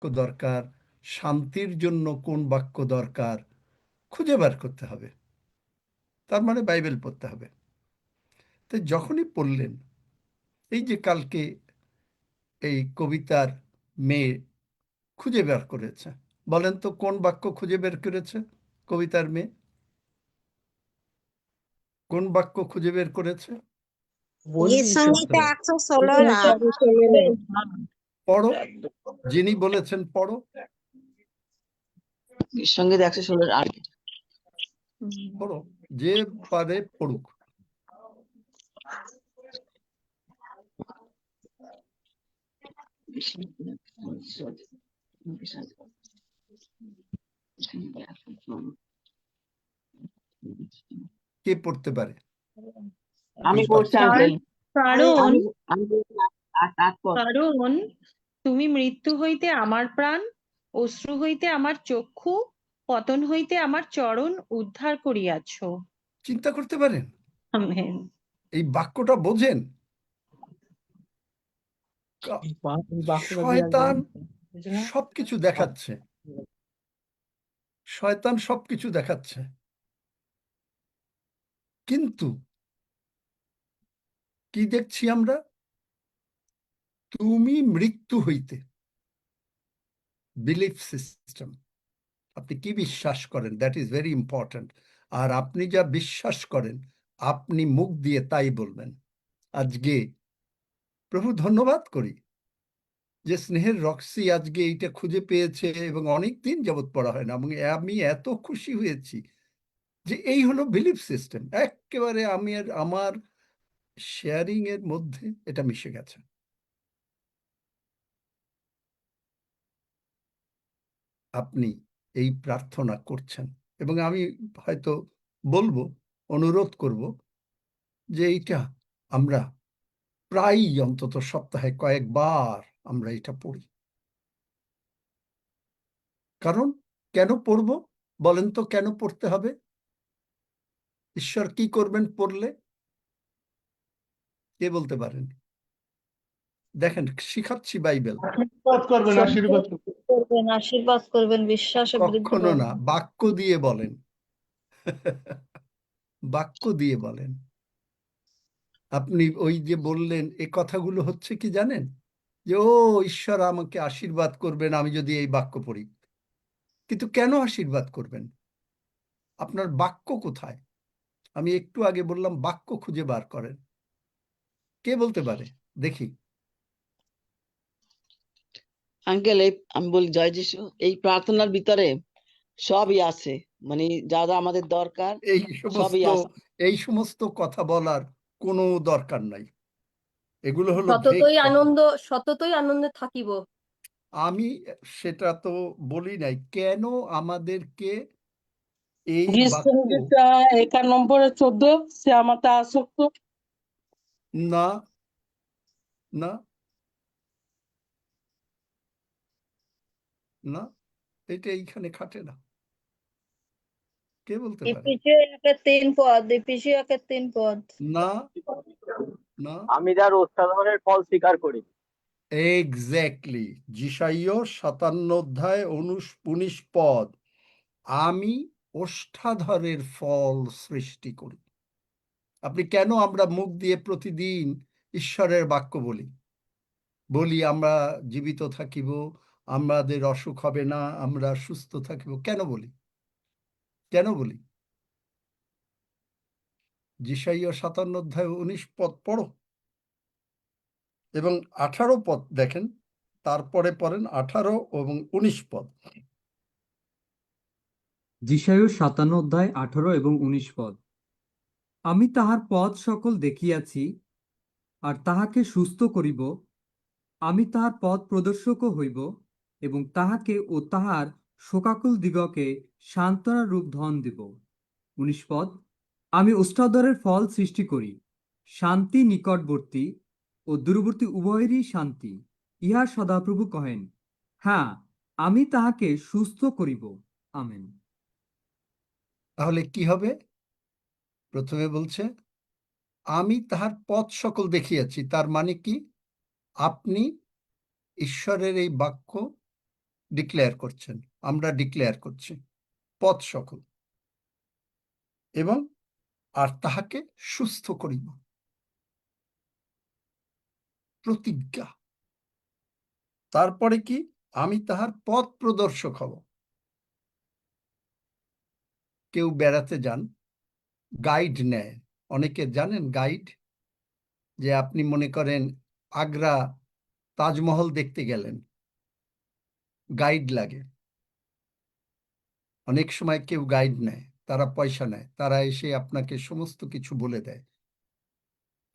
বাক্য দরকার, শান্তির জন্য কোন বাক্য দরকার খুঁজে বের করতে হবে। তার মানে বাইবেল পড়তে হবে। তো যখনই পড়লেন, এই যে কালকে এই কবিতার মেয়ে খুঁজে বের করেছে, বলেন তো কোন বাক্য খুঁজে বের করেছে কবিতার মেয়ে? কোন বাক্য খুঁজে বের করেছে? পড়ো, যিনি বলেছেন পড়ো। সঙ্গীত 116 পড়ো, যে পারে পড়ুক। কে পড়তে পারে? আমি পড়ছি আঙ্কেল। কারণ তুমি মৃত্যু হইতে আমার প্রাণ, অশ্রু হইতে আমার চক্ষু, পতন হইতে আমার চরণ উদ্ধার করিয়াছ। চিন্তা করতে পারেন? আমেন। এই বাক্যটা বোঝেন? শয়তান সবকিছু দেখাচ্ছে, শয়তান সবকিছু দেখাচ্ছে, কিন্তু কি দেখছি আমরা? তুমি মৃত্যু হইতে, বিলিফ সিস্টেম, আপনি কি বিশ্বাস করেন, দ্যাট ইজ ভেরি ইম্পর্ট্যান্ট। আর আপনি যা বিশ্বাস করেন আপনি মুখ দিয়ে তাই বলবেন। আজকে প্রভু ধন্যবাদ করি যে স্নেহের রক্সি আজকে এইটা খুঁজে পেয়েছে, এবং অনেক দিন যাবৎ পড়া হয় না, এবং আমি এত খুশি হয়েছি যে এই হলো বিলিফ সিস্টেম। একেবারে আমি আর আমার শেয়ারিং এর মধ্যে এটা মিশে গেছে। আপনি এই প্রার্থনা করছেন, এবং আমি হয়তো বলবো, অনুরোধ করব যে এইটা আমরা প্রায়ই, অন্তত সপ্তাহে কয়েকবার আমরা এটা পড়ি। কারণ কেন পড়ব বলেন তো? কেন পড়তে হবে? ঈশ্বর কি করবেন পড়লে? কে বলতে পারেন? দেখেন, শিখাচ্ছি বাইবেল। আশীর্বাদ করবেন, বিশ্বাসে বৃদ্ধি কখনো পাবেন। না, বাক্য দিয়ে বলেন। বাক্য দিয়ে বলেন। আপনি ওই যে বললেন, এ কথাগুলো হচ্ছে কি জানেন, যে ও ঈশ্বর আমাকে আশীর্বাদ করবেন আমি যদি এই বাক্য পড়ি। কিন্তু কেন আশীর্বাদ করবেন? আপনার বাক্য কোথায়? আমি একটু আগে বললাম বাক্য খুঁজে বার করেন। কে বলতে পারে দেখি? আঙ্কেল, এই আমি বলি জয় যিশু। এই প্রার্থনার ভিতরে সবই আছে, মানে যা যা আমাদের দরকার এই সবই সমস্ত আছে। এই সমস্ত কথা বলার কোনো দরকার নাই। এগুলো হলো সততই আনন্দে থাকিব। আমি সেটা তো বলি নাই। কেন আমাদেরকে এই বাক্য? 91-14 শ্যামাতা আসক্ত। না, না, না, এটা এইখানে খাটে না। কে বলতে পারে? এপিসিও 1-3 পদ। না, না, আমি যার ওস্তাদের ফল স্বীকার করি। এক্স্যাক্টলি। যিশাইয় 57 অধ্যায় 19 পদ, আমি ওষ্ঠাধরের ফল সৃষ্টি করি। আপনি কেন আমরা মুখ দিয়ে প্রতিদিন ঈশ্বরের বাক্য বলি আমরা জীবিত থাকিব, আমাদের অসুখ হবে না, আমরা সুস্থ থাকিব? কেন বলি? কেন বলি? যিশাইয়া 57 অধ্যায় 19 পদ পড়ো, এবং 18 পদ দেখেন, তারপরে পড়েন 18 এবং 19 পদ। যিশাইয় 57 অধ্যায় 18 এবং 19 পদ। আমি তাহার পথ সকল দেখিয়াছি, আর তাহাকে সুস্থ করিব। আমি তাহার পথ প্রদর্শকও হইব, এবং তাহাকে ও তাহার শোকাকুল দিগকে সান্ত্বনার রূপ ধন দিব। 19 পদ। আমি ওষ্ঠাধরের ফল সৃষ্টি করি, শান্তি নিকটবর্তী ও দূরবর্তী উভয়েরই শান্তি, ইহা সদাপ্রভু কহেন। হ্যাঁ, আমি তাহাকে সুস্থ করিব। আমেন। তাহলে কি হবে? প্রথমে বলছে আমি তাহার পথ সকল দেখিয়াছি। তার মানে কি? আপনি ঈশ্বরের এই বাক্য ডিক্লেয়ার করছেন, আমরা ডিক্লেয়ার করছি, পথ সকল, এবং আর তাহাকে সুস্থ করিব, প্রতিজ্ঞা। তারপরে কি? আমি তাহার পথ প্রদর্শক হব। কেউ বেড়াতে যান, গাইড নেয়, অনেকে জানেন গাইড, যে আপনি মনে করেন আগ্রা তাজমহল দেখতে গেলেন, গাইড লাগে। অনেক সময় কেউ গাইড নেয়, তারা পয়সা নেয়, তারা এসে আপনাকে সমস্ত কিছু বলে দেয়।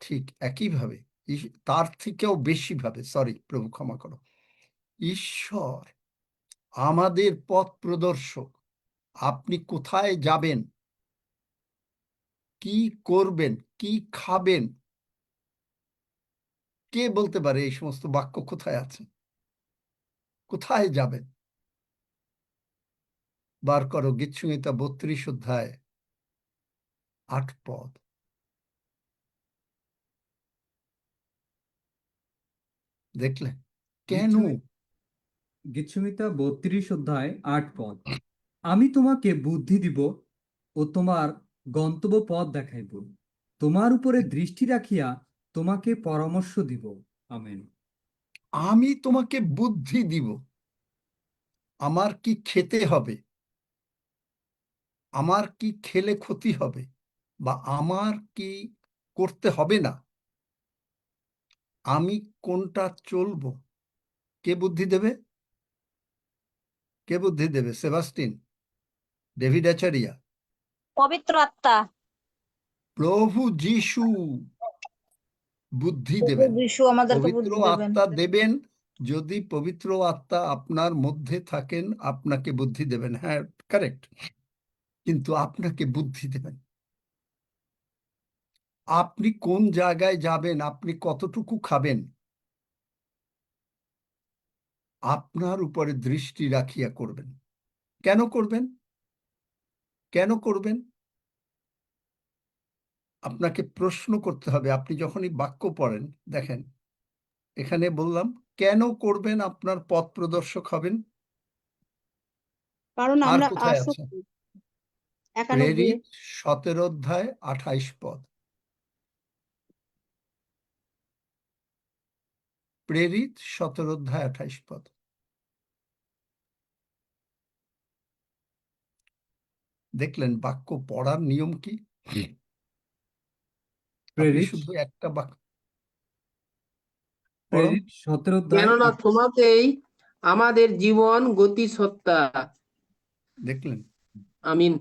ঠিক একইভাবে তার থেকেও বেশি ভাবে, সরি প্রভু ক্ষমা করো, ঈশ্বর আমাদের পথ প্রদর্শক। আপনি কোথায় যাবেন, কি করবেন, কি খাবেন, কে বলতে পারে এই সমস্ত বাক্য কোথায় আছে? কোথায় যাবেন? বার করো গীতসংহিতা 32 অধ্যায় 8 পদ। দেখলে কেন? গীতসংহিতা 32 অধ্যায় 8 পদ। আমি তোমাকে বুদ্ধি দিব ও তোমার গন্তব্য পথ দেখাইব, তোমার উপরে দৃষ্টি রাখিয়া তোমাকে পরামর্শ দিব। আমেন। আমি তোমাকে বুদ্ধি দিব, আমার কি খেতে হবে, আমার কি খেলে ক্ষতি হবে, বা আমার কি করতে হবে না, আমি কোনটা চলবো, কে বুদ্ধি দেবে? কে বুদ্ধি দেবে? সেবাস্টিন, ডেভিড আচারিয়া, পবিত্র আত্মা। প্রভু যিশু বুদ্ধি প্রভু দেবেন, যিশু আমাদেরকে পবিত্র বুদ্ধি দেবেন। আত্মা দেবেন। যদি পবিত্র আত্মা আপনার মধ্যে থাকেন, আপনাকে বুদ্ধি দেবেন, হ্যাঁ কারেক্ট, কিন্তু আপনাকে বুদ্ধি দেবেন। আপনি কোন জায়গায় যাবেন, আপনি কতটুকু খাবেন, আপনার উপরে দৃষ্টি রাখিয়া করবেন। কেন করবেন? কেন করবেন? আপনাকে প্রশ্ন করতে হবে। আপনি যখনই বাক্য পড়েন, দেখেন এখানে বললাম কেন করবেন, আপনার পথ প্রদর্শক হবেন। কারণ আর আমরা কোথায় আছে? আসক্ত। 91 প্রেরিত 17 অধ্যায় 28 পদ। প্রেরিত 17 অধ্যায় 28 পদ। দেখলেন বাক্য পড়ার নিয়ম কি? আপনি প্রেরিত শুধু একটা বাক্য পড়ুন। প্রেরিত 17 অধ্যায় কেননা তোমাকেই আমাদের জীবন গতি সত্তা। দেখলেন আমিন।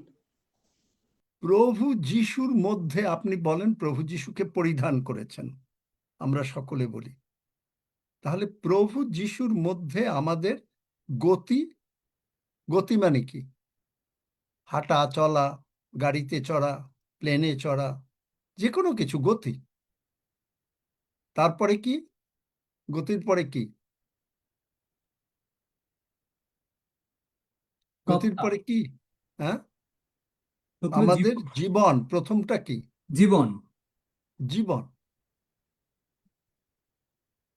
প্রভু যিশুর মধ্যে, আপনি বলেন প্রভু যিশুকে পরিধান করেছেন, আমরা সকলে বলি। তাহলে প্রভু যিশুর মধ্যে আমাদের গতি, গতি মানে কি? হাঁটা চলা, গাড়িতে চড়া, প্লেনে চড়া, যে কোনো কিছু গতি। তারপরে কি? গতির পরে কি? গতির সত্তা, পরে কি? হ্যাঁ, প্রথমে আমাদের জীবন। প্রথমটা কি? জীবন। জীবন।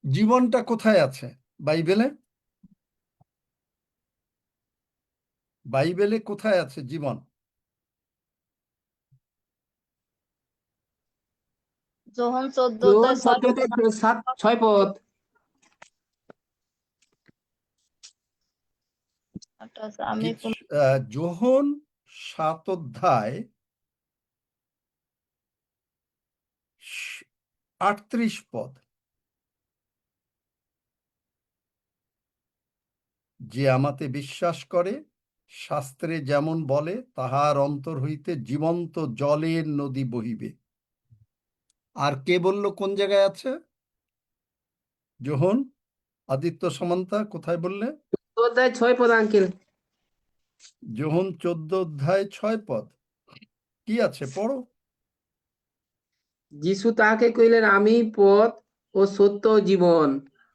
জীবনটা কোথায় আছে বাইবেলে? বাইবেলে কোথায় আছে জীবন? যোহন 14 যোহন অধ্যায় 6 পদ। 6 পদ। আমি যোহন 7 অধ্যায় 38 পদ। যে আমাতে বিশ্বাস করে, শাস্ত্রে যেমন বলে, তাহার অন্তর হইতে জীবন্ত জলের নদী বহিবে। আর কে বলল কোন জায়গায় আছে? যোহন, আদিত্য সামন্তা কোথায় বললে? 14 অধ্যায় 6 পদ আঙ্কেল। যোহন 14 অধ্যায় 6 পদ। কি আছে পড়ো? যিশু তাহাকে কইলেন, আমি পথ ও সত্য ও জীবন।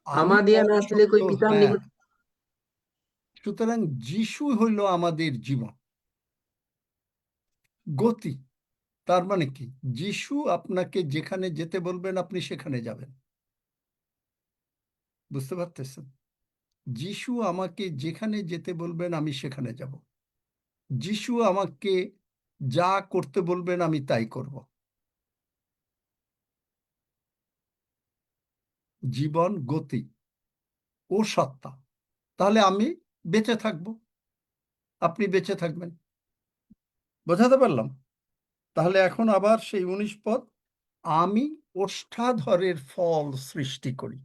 আমি আমাদিয়া পথ, না আসলে কই সত্য, পিতার হ্যাঁ। নিকট। সুতরাং যিশু হইল আমাদের জীবন, গতি। তার মানে কি? যিশু আপনাকে যেখানে যেতে বলবেন, আপনি সেখানে যাবেন। বুঝতে পারতেছেন? যিশু আমাকে যেখানে যেতে বলবেন আমি সেখানে যাব। যিশু আমাকে যা করতে বলবেন আমি তাই করব। জীবন, গতি ও সত্তা। তাহলে আমি বেঁচে থাকব, আপনি বেঁচে থাকবেন। বোঝাতে পারলাম? তাহলে এখন আবার সেই 19 পদ, আমি ওষ্ঠাধরের ফল সৃষ্টি করি।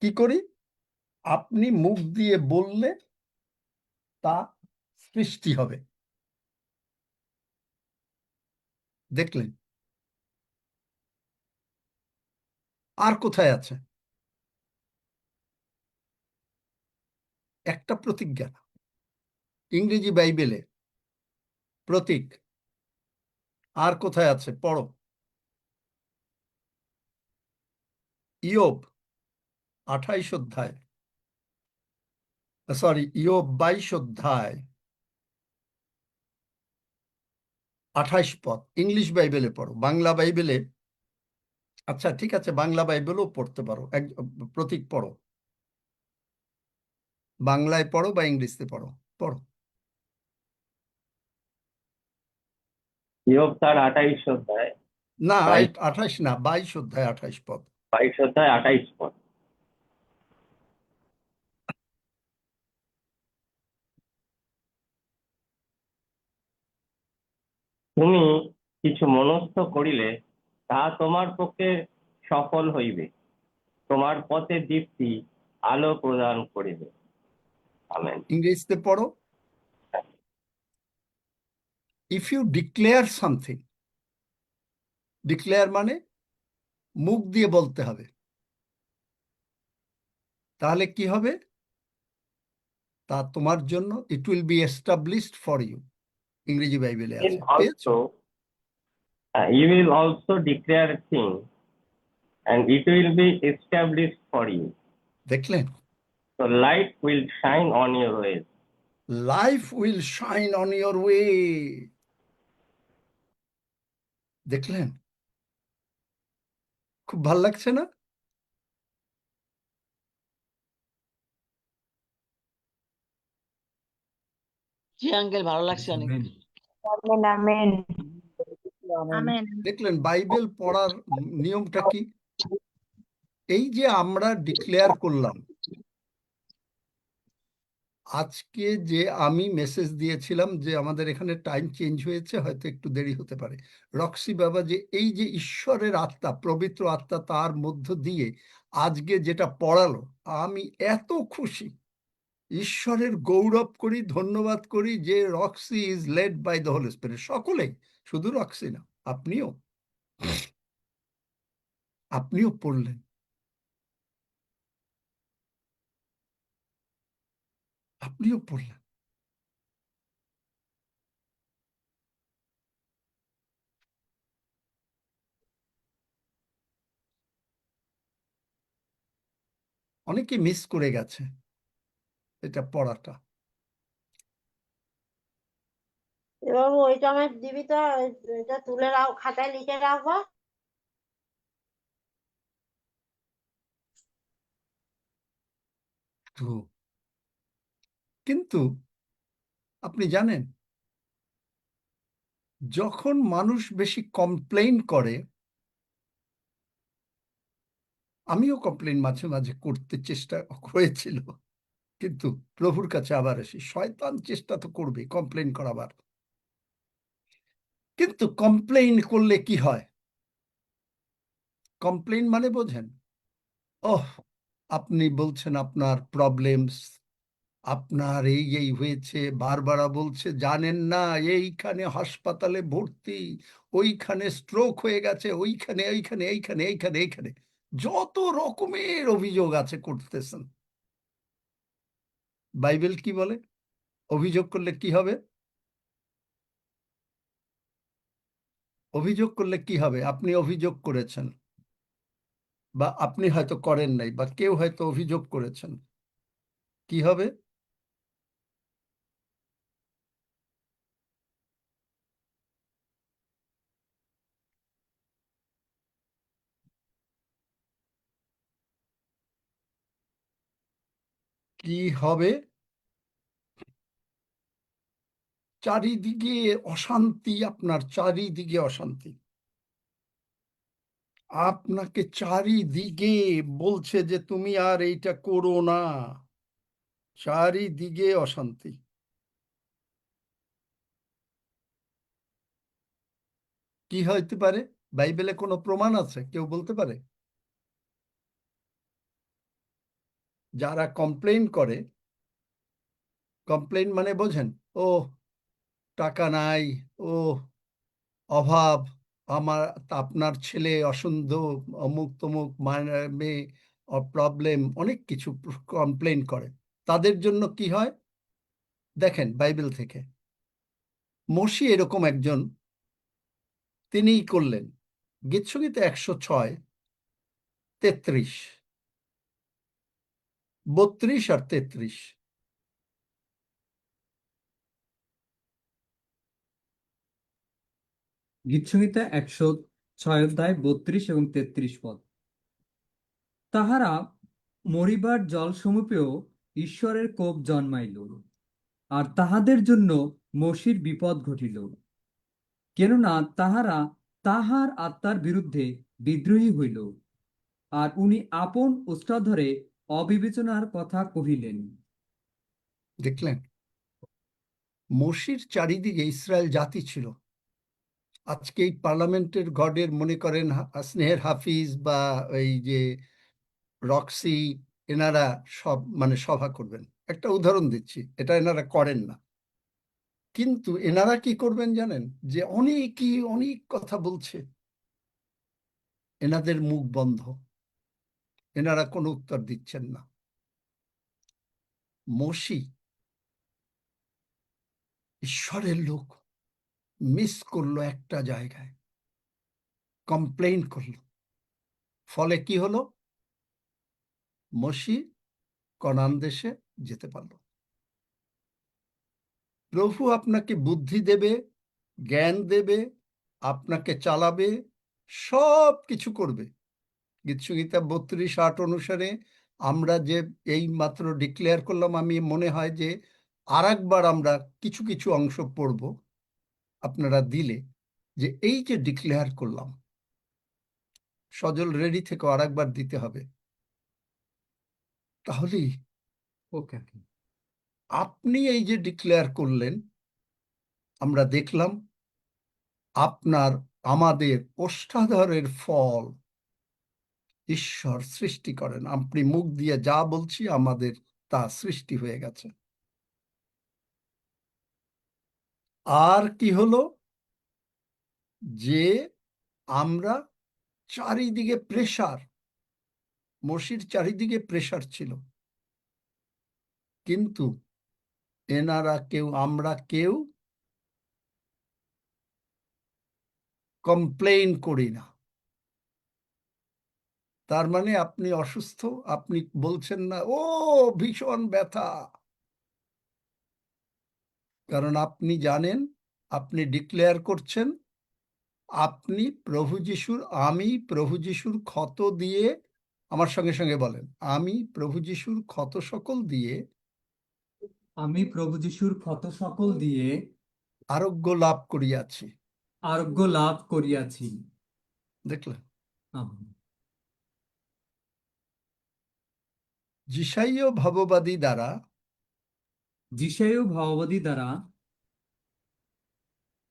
কি করি? আপনি মুখ দিয়ে বললে তা সৃষ্টি হবে। দেখলেন? আর কোথায় আছে? একটা প্রতিজ্ঞা, ইংরেজি বাইবেলে প্রতীক। আর কোথায় আছে? পড়ো। ইয়োব 28 অধ্যায়, সরি, ইয়োব 22 অধ্যায় 28 পদ। ইংলিশ বাইবেলে পড়ো, বাংলা বাইবেলে, আচ্ছা ঠিক আছে, বাংলা বাইবেলও পড়তে পারো, এক প্রতীক পড়ো, বাংলায় পড়ো বা ইংলিশে পড়ো, পড়ো। ইয়োব তার 28 অধ্যায়, না, 22 28 না, 22 অধ্যায় 28 পদ। 22 অধ্যায় 28 পদ। তুমি কিছু মনস্থ করিলে তাহা তোমার পক্ষে সফল হইবে, তোমার পথে দীপ্তি আলো প্রদান করিবে। আমেন। ইংরেজিতে পড়ো। If you declare something, declare মানে মুখ দিয়ে বলতে হবে, তাহলে কি হবে? তা তোমার জন্য, it will be established for you. ইংরেজি বাইবেলে আছে, পেয়েছো? You will also declare a thing and it will be established for you. দেখলেন? So light will shine on your ways. Life will shine on your way. দেখলেন? খুব ভাল লাগছে না? জি আঙ্কেল, ভালো লাগছে অনেক। আমেন। Amen amen amen. দেখলেন বাইবেল পড়ার নিয়মটা কি? এই যে আমরা ডিক্লেয়ার করলাম, আজকে যে আমি মেসেজ দিয়েছিলাম যে আমাদের এখানে টাইম চেঞ্জ হয়েছে, হয়তো একটু দেরি হতে পারে। রক্সি বাবা যে এই যে ঈশ্বরের আত্মা, পবিত্র আত্মা তার মধ্য দিয়ে আজকে যেটা পড়ালো, আমি এত খুশি, ঈশ্বরের গৌরব করি, ধন্যবাদ করি যে Roxy is led by the Holy Spirit. সকলেই, শুধু রক্সি না, আপনিও আপনিও পড়লেন, আপনিও পড়লেন। অনেকে মিস করে গেছে এটা পড়াটা। এবার ওইটা আমার দিবি তো, এটা তুলে খাতায় লিখে রাখবো। তো কিন্তু আপনি জানেন, যখন মানুষ বেশি কমপ্লেইন করে, আমিও কমপ্লেইন মাঝে মাঝে করতে চেষ্টা হয়েছিল, কিন্তু প্রভুর কাছে আবার আসি, শয়তান চেষ্টা তো করবে কমপ্লেইন করাবার। কিন্তু কমপ্লেইন করলে কি হয়? কমপ্লেইন মানে বোঝেন? ওহ, আপনি বলছেন আপনার প্রবলেমস, আপনার এই এই হয়েছে, বারবার বলছে জানেন না এইখানে হাসপাতালে ভর্তি, ওইখানে স্ট্রোক হয়ে গেছে, ওইখানে এইখানে এইখানে এইখানে এইখানে যত রকমের অভিযোগ আছে করতেছেন। বাইবেল কি বলে? অভিযোগ করলে কি হবে? অভিযোগ করলে কি হবে? আপনি অভিযোগ করেছেন, বা আপনি হয়তো করেন নাই, বা কেউ হয়তো অভিযোগ করেছেন, কি হবে? কি হবে? চারিদিকে অশান্তি, আপনার চারিদিকে অশান্তি। আপনাকে চারিদিকে বলছে যে তুমি আর এইটা করো না, চারিদিকে অশান্তি। কি হইতে পারে? বাইবেলে কোনো প্রমাণ আছে? কেউ বলতে পারে? যারা কমপ্লেইন করে, কমপ্লেইন মানে বোঝেন, ও টাকা নাই, ও অভাব, আমার আপনার ছেলে অসুন্দর, অমুক তমুক মেয়ে প্রবলেম, অনেক কিছু কমপ্লেইন করে। তাদের জন্য কি হয় দেখেন বাইবেল থেকে। মসি এরকম একজন, তিনিই করলেন। গীতসংগীতে 106, 33, 32 আর 33। গীতসংহিতা 106 অধ্যায় 32 এবং 33 পদ। তাহারা মরিবার জল সমীপেও ঈশ্বরের কোপ জন্মাইল, আর তাহাদের জন্য মসির বিপদ ঘটিল, কেননা তাহারা তাহার আত্মার বিরুদ্ধে বিদ্রোহী হইল, আর উনি আপন ওষ্ঠাধরে অবিবেচনার কথা কহিলেন। দেখলেন, মসির চারিদিকে ইসরায়েল জাতি ছিল। আজকে এই পার্লামেন্টের গডের মনে করেন স্নেহের হাফিজ বা এই যে রক্সি, এনারা সব মানে সভা করবেন। একটা উদাহরণ দিচ্ছি, এটা এনারা করেন না, কিন্তু এনারা কি করবেন জানেন? যে অনেকই অনেক কথা বলছে, এনাদের মুখ বন্ধ, এনারা কোনো উত্তর দিচ্ছেন না। মসি ঈশ্বরের লোক, মিস করলো একটা জায়গায়, কমপ্লেইন করলো। ফলে কি হলো? মসি কনান দেশে যেতে পারলো। প্রভু আপনাকে বুদ্ধি দেবে, জ্ঞান দেবে, আপনাকে চালাবে, সব কিছু করবে। গীতসংহিতা 32:8 অনুসারে আমরা যে এই মাত্র ডিক্লেয়ার করলাম, আমি মনে হয় যে আরেকবার আমরা কিছু কিছু অংশ পড়ব আপনারা দিলে, যে এই যে ডিক্লেয়ার করলাম, সজল রেডি থেকে আরেকবার দিতে হবে। তাহলেই ওকে, আপনি এই যে ডিক্লেয়ার করলেন, আমরা দেখলাম আপনার আমাদের ওষ্ঠাধরের ফল ঈশ্বর সৃষ্টি করেন। আপনি মুখ দিয়ে যা বলছি আমাদের তা সৃষ্টি হয়ে গেছে। আর কি হলো? যে আমরা চারিদিকে প্রেসার, মসির চারিদিকে প্রেসার ছিল, কিন্তু এনারা কেউ, আমরা কেউ কমপ্লেইন করি না। তার মানে আপনি অসুস্থ, আপনি বলছেন না ও ভীষণ ব্যথা, কারণ আপনি জানেন, আপনি ডিক্লেয়ার করছেন আপনি প্রভু যিশুর, আমি প্রভু যিশুর ক্ষত দিয়ে, আমার সঙ্গে সঙ্গে বলেন, আমি প্রভু যিশুর ক্ষত সকল দিয়ে আমি প্রভু যিশুর ক্ষত সকল দিয়ে আরোগ্য লাভ করিয়াছি। আরোগ্য লাভ করিয়াছি। দেখলেন, আমেন। যিশাইয় ভাববাদী দ্বারা যিশায় ভাববাদী দ্বারা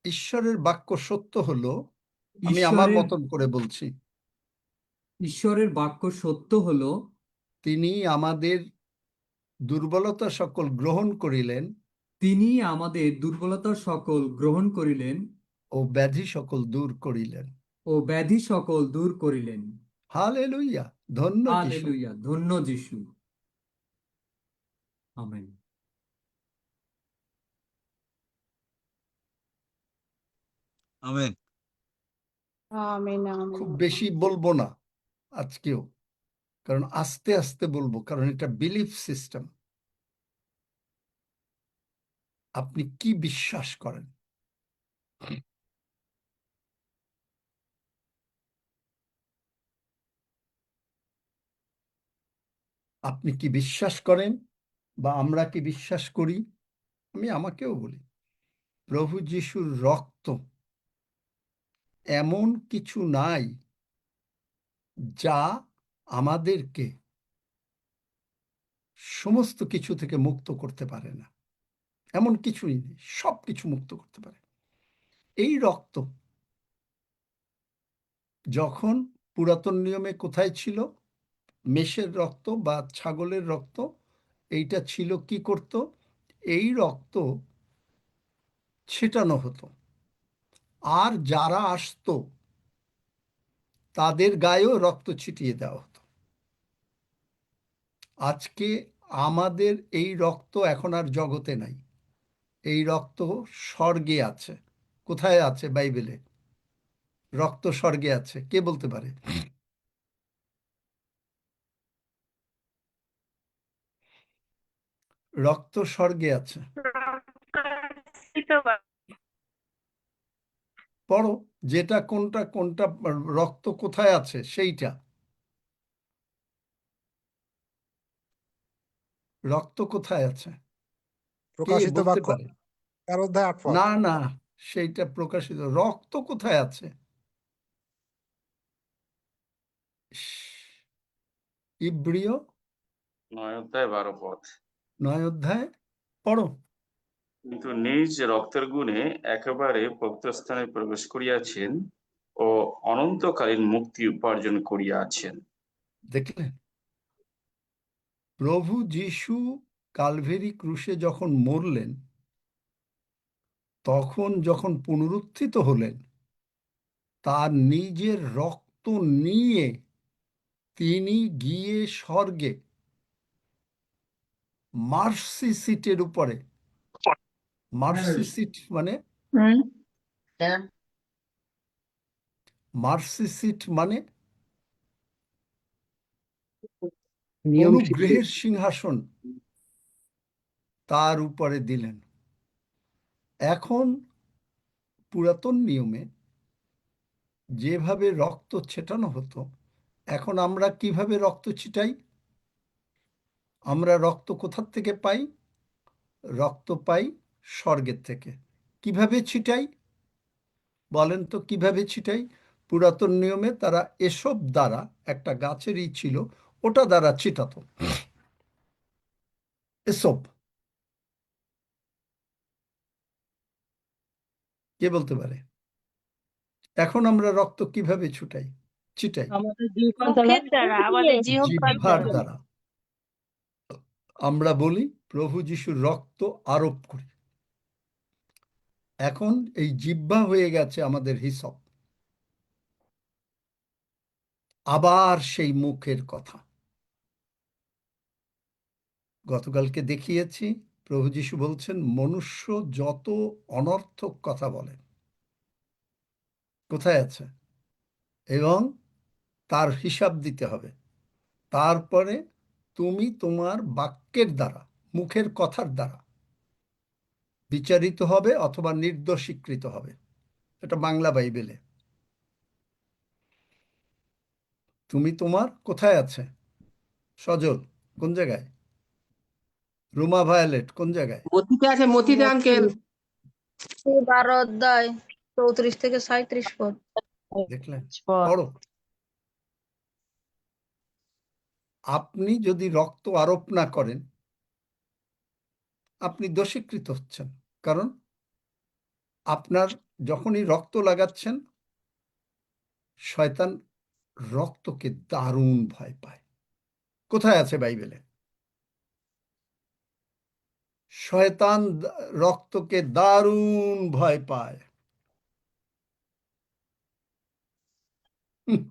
ঈশ্বরের বাক্য সত্য হলো, আমি আমার মতন করে বলছি, ঈশ্বরের বাক্য সত্য হলো, তিনি আমাদের দুর্বলতা সকল গ্রহণ করিলেন তিনি আমাদের দুর্বলতা সকল গ্রহণ করিলেন ও ব্যাধি সকল দূর করিলেন। ও ব্যাধি সকল দূর করিলেন। হালেলুইয়া, ধন্য যিশু। হালেলুয়া, ধন্য যিশু। আমেন। আমেন। আমেন খুব আমেন বেশি বলবো না আজকেও, কারণ আস্তে আস্তে বলবো, কারণ এটা বিলিফ সিস্টেম। আপনি কি বিশ্বাস করেন? আপনি কি বিশ্বাস করেন বা আমরা কি বিশ্বাস করি? আমি আমাকেও বলি, প্রভু যিশুর রক্ত এমন কিছু নাই যা আমাদেরকে সমস্ত কিছু থেকে মুক্ত করতে পারে না। এমন কিছুই নেই, সব কিছু মুক্ত করতে পারে। এই রক্ত যখন পুরাতন নিয়মে কোথায় ছিল? মেষের রক্ত বা ছাগলের রক্ত, এইটা ছিল কি করত? এই রক্ত ছেটানো হতো, আর যারা আসতো তাদের গায়েও রক্ত ছিটিয়ে দেওয়া হতো। আজকে আমাদের এই রক্ত এখন আর জগতে নাই, এই রক্ত স্বর্গে আছে। কোথায় আছে বাইবেলে? রক্ত স্বর্গে আছে, কে বলতে পারে? রক্ত স্বর্গে আছে। পড়ো, যেটা কোনটা কোনটা, রক্ত কোথায় আছে সেইটা। রক্ত কোথায় আছে কে প্রকাশিত বলতে বাক্য পারে? 4 অধ্যায় 8 পদ। না না, সেইটা প্রকাশিত। রক্ত কোথায় আছে? ইস, ইব্রিয় 9 অধ্যায় 12 পদ। 9 অধ্যায় পড়ো। কিন্তু নিজ রক্তের গুণে একেবারে পবিত্র স্থানে প্রবেশ করিয়াছেন ও অনন্তকালীন মুক্তি উপার্জন করিয়াছেন। দেখলেন, প্রভু যিশু কালভেরি ক্রুশে যখন মরলেন, তখন যখন পুনরুত্থিত হলেন, তার নিজের রক্ত নিয়ে তিনি গিয়ে স্বর্গে মার্সি সিটের উপরে, মার্সি সিট মানে, মার্সি সিট মানে অনুগ্রহের সিংহাসন, তার উপরে দিলেন। এখন পুরাতন নিয়মে যেভাবে রক্ত ছেটানো হতো, এখন আমরা কিভাবে রক্ত ছিটাই? আমরা রক্ত কোথার থেকে পাই? রক্ত পাই স্বর্গের থেকে। কিভাবে ছিটাই বলেন তো, কিভাবে ছিটাই? পুরাতন নিয়মে তারা এসব দ্বারা, একটা গাছেরই ছিল, ওটা দ্বারা ছিটাতো। এসব কে বলতে পারে? এখন আমরা রক্ত কিভাবে ছিটাই? আমাদের জিহ্বার দ্বারা জিহ্বার দ্বারা আমরা বলি প্রভু যিশুর রক্ত আরোপ করি। এখন এই জিহ্বা হয়ে গেছে আমাদের হিসব। আবার সেই মুখের কথা গতকালকে দেখিয়েছি। প্রভু যিশু বলছেন, মনুষ্য যত অনর্থক কথা বলে কোথায় আছে, এবং তার হিসাব দিতে হবে। তারপরে তুমি তোমার বাক্যের দ্বারা, মুখের কথার দ্বারা বিচারিত হবে অথবা নির্দোষীকৃত হবে। এটা বাংলা বাইবেলে। তুমি তোমার কোথায় আছে? সজল কোন জায়গায়? রুমা ভায়োলেট কোন জায়গায়? মতিতে আছে, মতিতে আঙ্কেল। 12 অধ্যায় 34 থেকে 37 পদ। দেখলেন? পড়ো। আপনি যদি রক্ত আরোপ না করেন, আপনি দোষীকৃত হচ্ছেন। কারণ আপনার যখনই রক্ত লাগাচ্ছেন, শয়তান রক্তকে দারুণ ভয় পায়। কোথায় আছে বাইবেলে? শয়তান রক্তকে দারুণ ভয় পায়। হুম,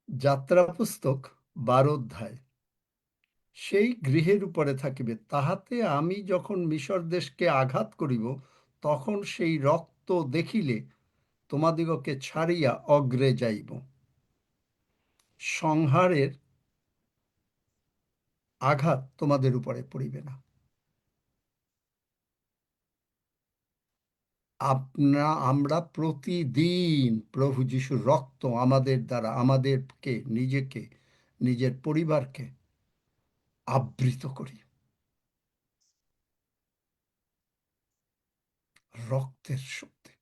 যাত্রা পুস্তক 12 অধ্যায়, সেই গৃহের উপরে থাকিবে, তাহাতে আমি যখন মিশর দেশকে আঘাত করিব, তখন সেই রক্ত দেখিলে তোমাদিগকে ছাড়িয়া অগ্রে যাইব। সংহারের আঘাত তোমাদের উপরে পড়িবে না। আমরা প্রতিদিন প্রভু যিশুর রক্ত আমাদের দ্বারা আমাদেরকে, নিজেকে, নিজের পরিবারকে আবৃত করি রক্তের শক্তি।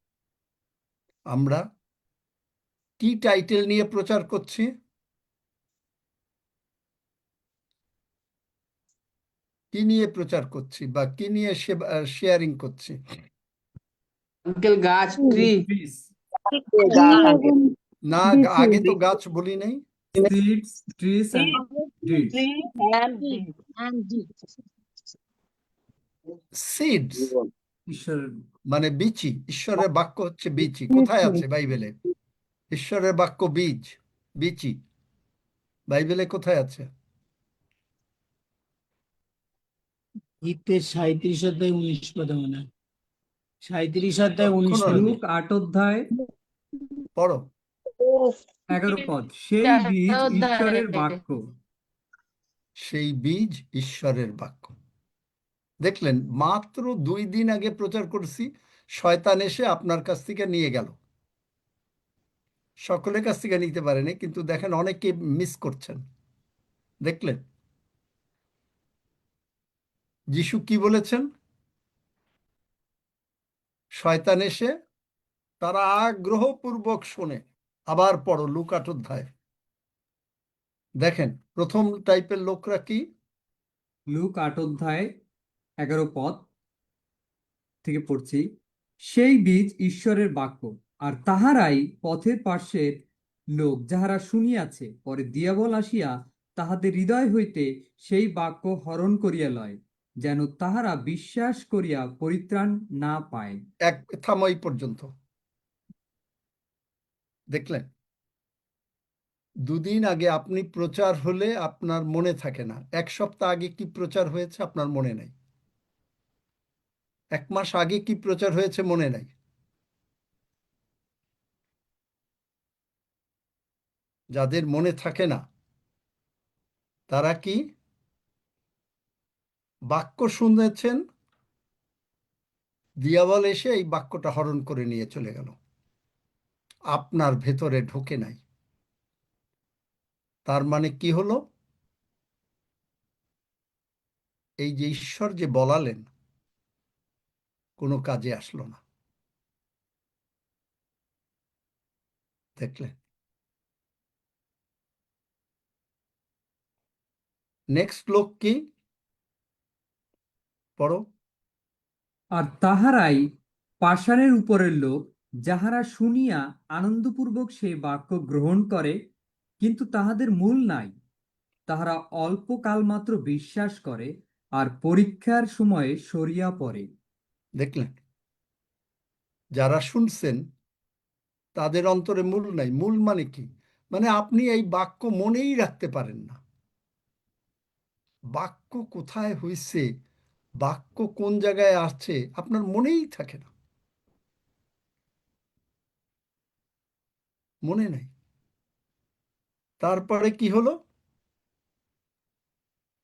আমরা কি টাইটেল নিয়ে প্রচার করছি? কি নিয়ে প্রচার করছি বা কি নিয়ে শেয়ারিং করছি? আঙ্কেল গাছ ট্রি Trees, না, আগে তো গাছ বলি নাই। seeds, trees and deeds. Seeds ঈশ্বরের মানে বীচি। ঈশ্বরের বাক্য হচ্ছে বীচি। কোথায় আছে বাইবেলে? ঈশ্বরের বাক্য বীজ, বীচি বাইবেলে কোথায় আছে? গীতের 37 অধ্যায় 19 পদে মনে হয় 37 অধ্যায় 19 শোনো না, পদে। লুক 8 অধ্যায় পড়ো। 11 পদ। সেই বীজ ঈশ্বরের বাক্য। সেই বীজ ঈশ্বরের বাক্য। দেখলেন, মাত্র 2 দিন আগে প্রচার করছি, শয়তান এসে আপনার কাছ থেকে নিয়ে গেল। সকলের কাছ থেকে নিতে পারেনি, কিন্তু দেখেন অনেকে মিস করছেন। দেখলেন যিশু কি বলেছেন? শয়তান এসে, তারা আগ্রহপূর্বক শোনে। আবার পড়ো লুক 8 অধ্যায়। দেখেন প্রথম টাইপের লোকরা কি? লুক 8 অধ্যায় 11 পদ থেকে পড়ছি। সেই বীজ ঈশ্বরের বাক্য, আর তাহারাই পথের পার্শ্বের লোক, যাহারা শুনিয়াছে, পরে দিয়াবল আসিয়া তাহাদের হৃদয় হইতে সেই বাক্য হরণ করিয়া লয়, যেন তাহারা বিশ্বাস করিয়া পরিত্রাণ না পায়। এক থামই পর্যন্ত। দেখলেন, 2 দিন আগে আপনি প্রচার হলে আপনার মনে থাকে না। 1 সপ্তাহ আগে কি প্রচার হয়েছে আপনার মনে নাই। 1 মাস আগে কি প্রচার হয়েছে মনে নাই। যাদের মনে থাকে না তারা কি বাক্য শুনেছেন, দিয়াবল এসে এই বাক্যটা হরণ করে নিয়ে চলে গেল, আপনার ভেতরে ঢোকে নাই। তার মানে কি হলো? এই যে ঈশ্বর যে বলালেন, কোনো কাজে আসলো না। দেখলেন? নেক্সট লোক কি? পড়ো। আর তাহারাই পাষাণের উপরের লোক, যাহারা শুনিয়া আনন্দপূর্বক সেই বাক্য গ্রহণ করে, কিন্তু তাহাদের মূল নাই। তাহারা অল্প কাল মাত্র বিশ্বাস করে, আর পরীক্ষার সময়ে সরিয়া পড়ে। দেখলেন, যারা শুনছেন তাদের অন্তরে মূল নাই। মূল মানে কি? মানে আপনি এই বাক্য মনেই রাখতে পারেন না। বাক্য কোথায় হয়েছে, বাক্য কোন জায়গায় আছে, আপনার মনেই থাকে না, মনে নাই। তারপরে কি হলো?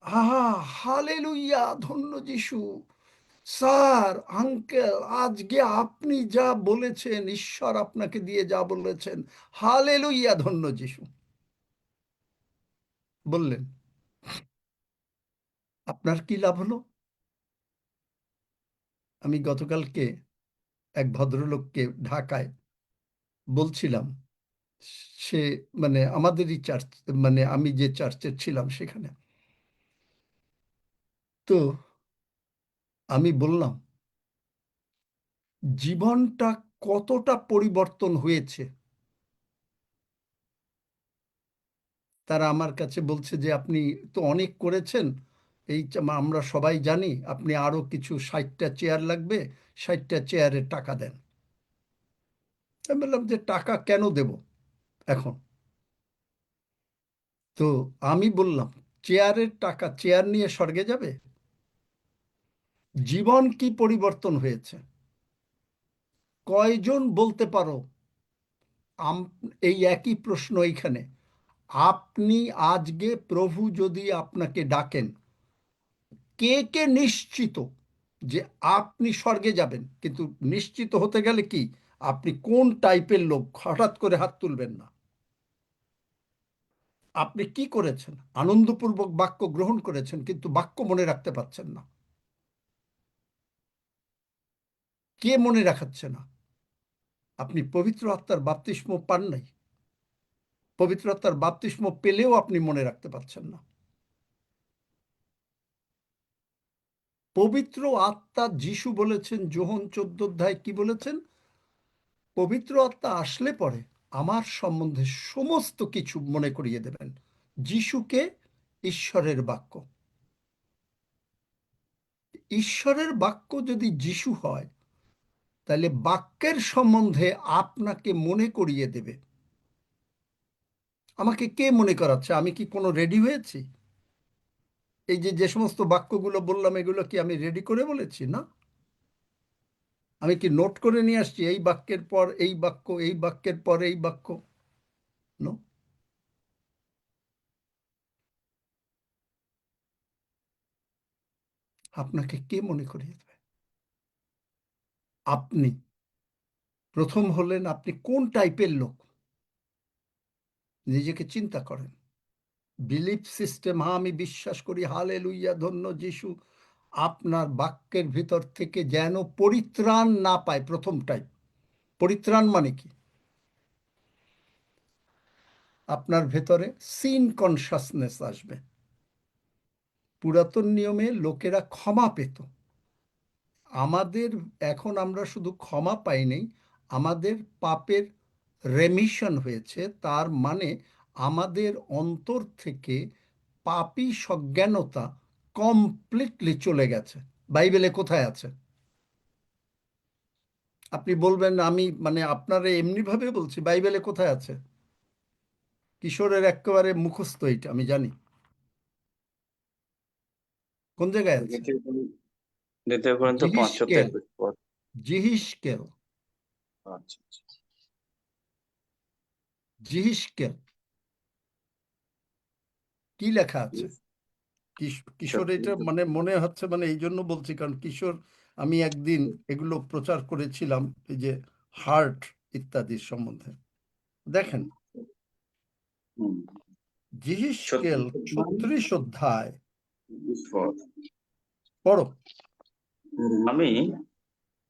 আহা, হালেলুইয়া, ধন্য যিশু, স্যার, আঙ্কেল, আজকে আপনি যা বলেছেন, ঈশ্বর আপনাকে দিয়ে যা বলেছেন, হালেলুইয়া, ধন্য যিশু বললেন। আপনার কি লাভ হলো? আমি গতকালকে এক ভদ্রলোককে ঢাকায় বলছিলাম, সে মানে আমাদেরই চার্চ, মানে আমি যে চার্চের ছিলাম সেখানে। তো আমি বললাম জীবনটা কতটা পরিবর্তন হয়েছে। তারা আমার কাছে বলছে যে আপনি তো অনেক করেছেন, এই আমরা সবাই জানি, আপনি আরো কিছু 60টা চেয়ার লাগবে, 60টা চেয়ারের টাকা দেন। আমি বললাম যে টাকা কেন দেব এখন? তো আমি বললাম, চেয়ারের টাকা, চেয়ার নিয়ে স্বর্গে যাবে? জীবন কি পরিবর্তন হয়েছে? কয়জন বলতে পারো এই একই প্রশ্ন এইখানে, আপনি আজকে প্রভু যদি আপনাকে ডাকেন, কে কে নিশ্চিত যে আপনি স্বর্গে যাবেন, কিন্তু নিশ্চিত হতে গেলে কি আপনি কোন টাইপের লোক হঠাৎ করে হাত তুলবেন না। আপনি কি করেছেন? আনন্দপূর্বক বাক্য গ্রহণ করেছেন, কিন্তু বাক্য মনে রাখতে পারছেন না। কে মনে রাখাচ্ছে না? আপনি পবিত্র আত্মার বাপ্তিস্ম পান নাই। পবিত্র আত্মার বাপ্তিস্ম পেলেও আপনি মনে রাখতে পারছেন না। পবিত্র আত্মা, যিশু বলেছেন যোহন 14 অধ্যায় কি বলেছেন? পবিত্র আত্মা আসলে পরে আমার সম্বন্ধে সমস্ত কিছু মনে করিয়ে দেবেন। যিশুকে ঈশ্বরের বাক্য, ঈশ্বরের বাক্য যদি যিশু হয়, তাহলে বাক্যের সম্বন্ধে আপনাকে মনে করিয়ে দেবে। আমাকে কে মনে করাচ্ছে? আমি কি কোনো রেডি হয়েছি? এই যে যে সমস্ত বাক্যগুলো বললাম, এগুলো কি আমি রেডি করে বলেছি? না। আমি কি নোট করে নিয়ে আসছি এই বাক্যের পর এই বাক্য, এই বাক্যের পর এই বাক্য? নো। আপনাকে কে মনে করিয়ে দেবে? আপনি প্রথম হলেন, আপনি কোন টাইপের লোক নিজেকে চিন্তা করেন। বিলিফ সিস্টেম, হ্যাঁ আমি বিশ্বাস করি, হালেলুইয়া, ধন্য যিশু, আপনার বাক্যের ভিতর থেকে যেন পরিত্রাণ না পায়। প্রথম টাইপ। পরিত্রাণ মানে কি? আপনার ভেতরে সিন কনসাসনেস আসবে। পুরাতন নিয়মে লোকেরা ক্ষমা পেত, আমাদের এখন আমরা শুধু ক্ষমা পাই নাই, আমাদের পাপের রেমিশন হয়েছে। তার মানে আমাদের অন্তর থেকে পাপী সজ্ঞানতা কমপ্লিটলি চলে গেছে। বাইবেলে কোথায় আছে? আপনি বলবেন আমি মানে আপনারা এমনিভাবে বলছি, বাইবেলে কোথায় আছে? কিশোরের একেবারে মুখস্থ এটা আমি জানি। কোন জায়গায় আছে? দ্বিতীয় করিন্থীয় 5 জিহিসকেল, 21 পদ। জিহিসকেল, আচ্ছা আচ্ছা। জিহিসকেল কি লেখা আছে? কিশোর, এটা মানে মনে হচ্ছে, মানে এই জন্য বলছি কারণ কিশোর আমি একদিন এগুলো প্রচার করেছিলাম, এই যে হার্ট ইত্যাদির সম্বন্ধে। দেখেন, হুম। জিহিসকেল 36 অধ্যায় 20 পদ। পড়ো। আমি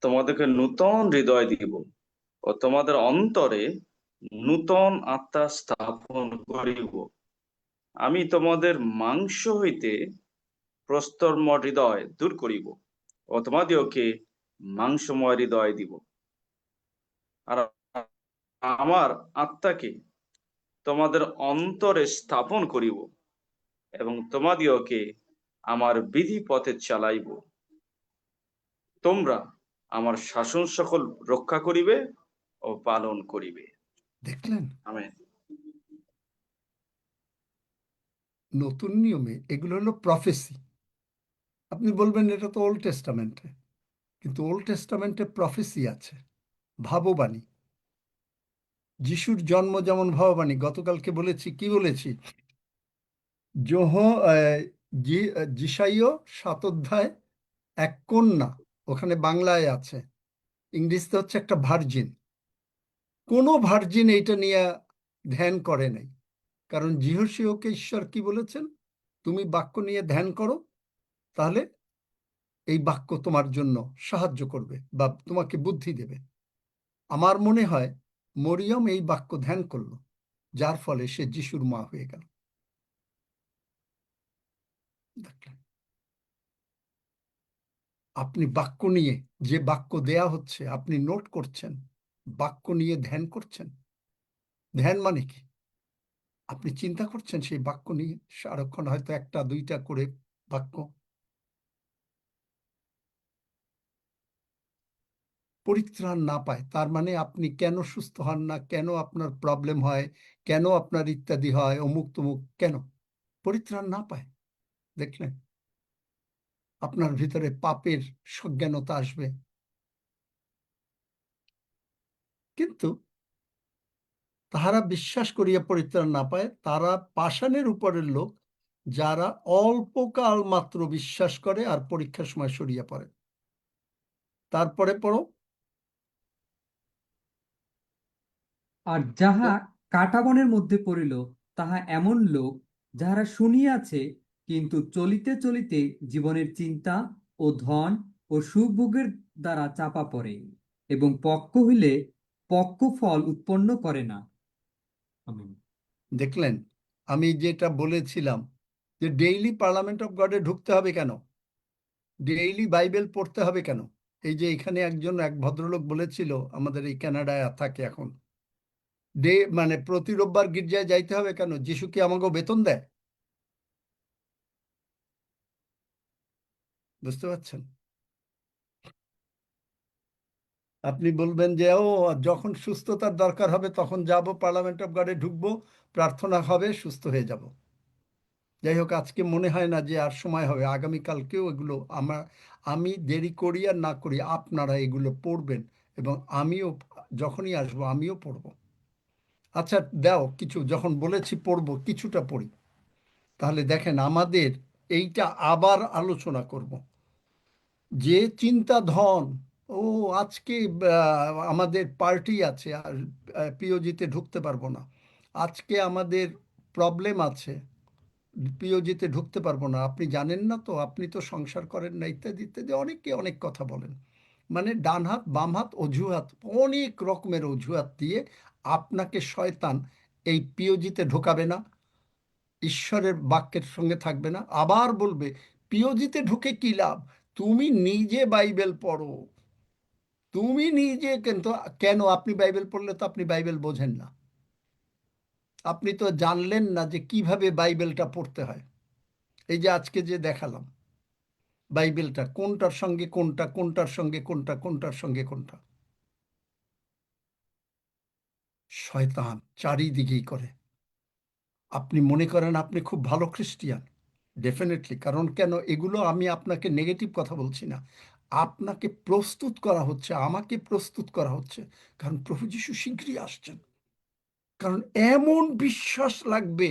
তোমাদেরকে নূতন হৃদয় দিব ও তোমাদের অন্তরে নূতন আত্মা স্থাপন করিব। আমি তোমাদের মাংস হইতে প্রস্তরময় হৃদয় দূর করিব ও তোমাদিওকে মাংসময় হৃদয় দিব। আর আমার আত্মাকে তোমাদের অন্তরে স্থাপন করিব এবং তোমাদিওকে আমার বিধি পথে চালাইব। তোমরা আমার শাসন সকল রক্ষা করিবে ও পালন করিবে। দেখলেন, আমেন। নতুন নিয়মে এগুলো হলো প্রফেসি। আপনি বলবেন এটা তো ওল্ড টেস্টামেন্টে, কিন্তু ওল্ড টেস্টামেন্টে প্রফেসি আছে, ভাববাণী। যিশুর জন্ম যেমন ভাববাণী, গতকালকে বলেছি, কি বলেছি? যিশাইয় 7 অধ্যায় 1 কন্যা, ওখানে বাংলায় আছে, ইংরেজিতে হচ্ছে একটা ভার্জিন। কোনো ভার্জিন এইটা নিয়ে ধ্যান করে নাই, কারণ যিহোশীয়কে ঈশ্বর কি বলেছেন? তুমি বাক্য নিয়ে ধ্যান করো, তাহলে এই বাক্য তোমার জন্য সাহায্য করবে বা তোমাকে বুদ্ধি দেবে। আমার মনে হয় মরিয়ম এই বাক্য ধ্যান করলো, যার ফলে সে যিশুর মা হয়ে গেল। দেখলেন, আপনি বাক্য নিয়ে, যে বাক্য দেয়া হচ্ছে আপনি নোট করছেন, বাক্য নিয়ে ধ্যান করছেন। ধ্যান মানে কি? আপনি চিন্তা করছেন সেই বাক্য নিয়ে সারাক্ষণ, হয়তো 1টা 2টা করে বাক্য। পরিত্রাণ না পায়, তার মানে আপনি কেন সুস্থ হন না, কেন আপনার প্রবলেম হয়, কেন আপনার ইত্যাদি হয়, অমুক তমুক, কেন পরিত্রাণ না পায়। দেখলেন, আপনার ভিতরে পাপের সজ্ঞানতা আসবে। কিন্তু তাহারা বিশ্বাস করিয়া পরিত্রাণ না পায়, তারা পাষাণের উপরের লোক, যারা অল্পকাল মাত্র বিশ্বাস করে আর পরীক্ষার সময় সরিয়া পড়ে। তারপরে পড়ো। আর যাহা কাঁটাবনের মধ্যে পড়িল তাহা এমন লোক যাহারা শুনিয়াছে, কিন্তু চলিতে চলিতে জীবনের চিন্তা ও ধন ও সুভোগের দ্বারা চাপা পড়ে এবং পক্ক হইলে পক্ক ফল উৎপন্ন করে না। আমেন। দেখলেন, আমি যেটা বলেছিলাম যে ডেইলি পার্লামেন্ট অফ গডে ঢুকতে হবে কেন, ডেইলি বাইবেল পড়তে হবে কেন। এই যে এখানে এক ভদ্রলোক বলেছিল, আমাদের এই কানাডায় থাকে এখন, মানে প্রতি রোববার গির্জায় যাইতে হবে কেন? যিশু কি আমাকে বেতন দেয়? বুঝতে পারছেন? আপনি বলবেন যে ও যখন সুস্থতার দরকার হবে তখন যাব, পার্লামেন্ট অফ গডে ঢুকবো, প্রার্থনা হবে, সুস্থ হয়ে যাব। যাই হোক, আজকে মনে হয় না যে আর সময় হবে। আগামীকালকেও এগুলো আমি দেরি করি আর না করি, আপনারা এগুলো পড়বেন এবং আমিও যখনই আসবো আমিও পড়বো। আচ্ছা দাও, কিছু যখন বলেছি পড়বো কিছুটা পড়ি। তাহলে দেখেন, আমাদের এইটা আবার আলোচনা করব যে চিন্তা ধন। ও আজকে আমাদের পার্টি আছে আর পিওজিতে ঢুকতে পারবো না, আজকে আমাদের প্রবলেম আছে, পিওজিতে ঢুকতে পারবো না, আপনি জানেন না তো, আপনি তো সংসার করেন না, ইত্যাদি ইত্যাদি অনেকে অনেক কথা বলেন। মানে ডান হাত বাম হাত অজুহাত, অনেক রকমের অজুহাত দিয়ে আপনাকে শয়তান এই পিওজিতে ঢোকাবে না, ঈশ্বরের বাক্যের সঙ্গে থাকবে না। আবার বলবে পিওজিতে ঢুকে কি লাভ, তুমি নিজে বাইবেল পড়ো, তুমি নিজে। কিন্তু কেন? আপনি বাইবেল পড়লে তো আপনি বাইবেল বোঝেন না, আপনি তো জানলেন না যে কিভাবে বাইবেলটা পড়তে হয়। এই যে আজকে যে দেখালাম বাইবেলটা কোনটার সঙ্গে কোনটা, কোনটার সঙ্গে কোনটা, কোনটার সঙ্গে কোনটা, শয়তান চারিদিকেই করে। আপনি মনে করেন আপনি খুব ভালো খ্রিস্টিয়ান, ডেফিনেটলি। কারণ কেন? এগুলো আমি আপনাকে নেগেটিভ কথা বলছি না, আপনাকে প্রস্তুত করা হচ্ছে, আমাকে প্রস্তুত করা হচ্ছে। কারণ প্রভু যীশু শীঘ্রই আসছেন। কারণ এমন বিশ্বাস লাগবে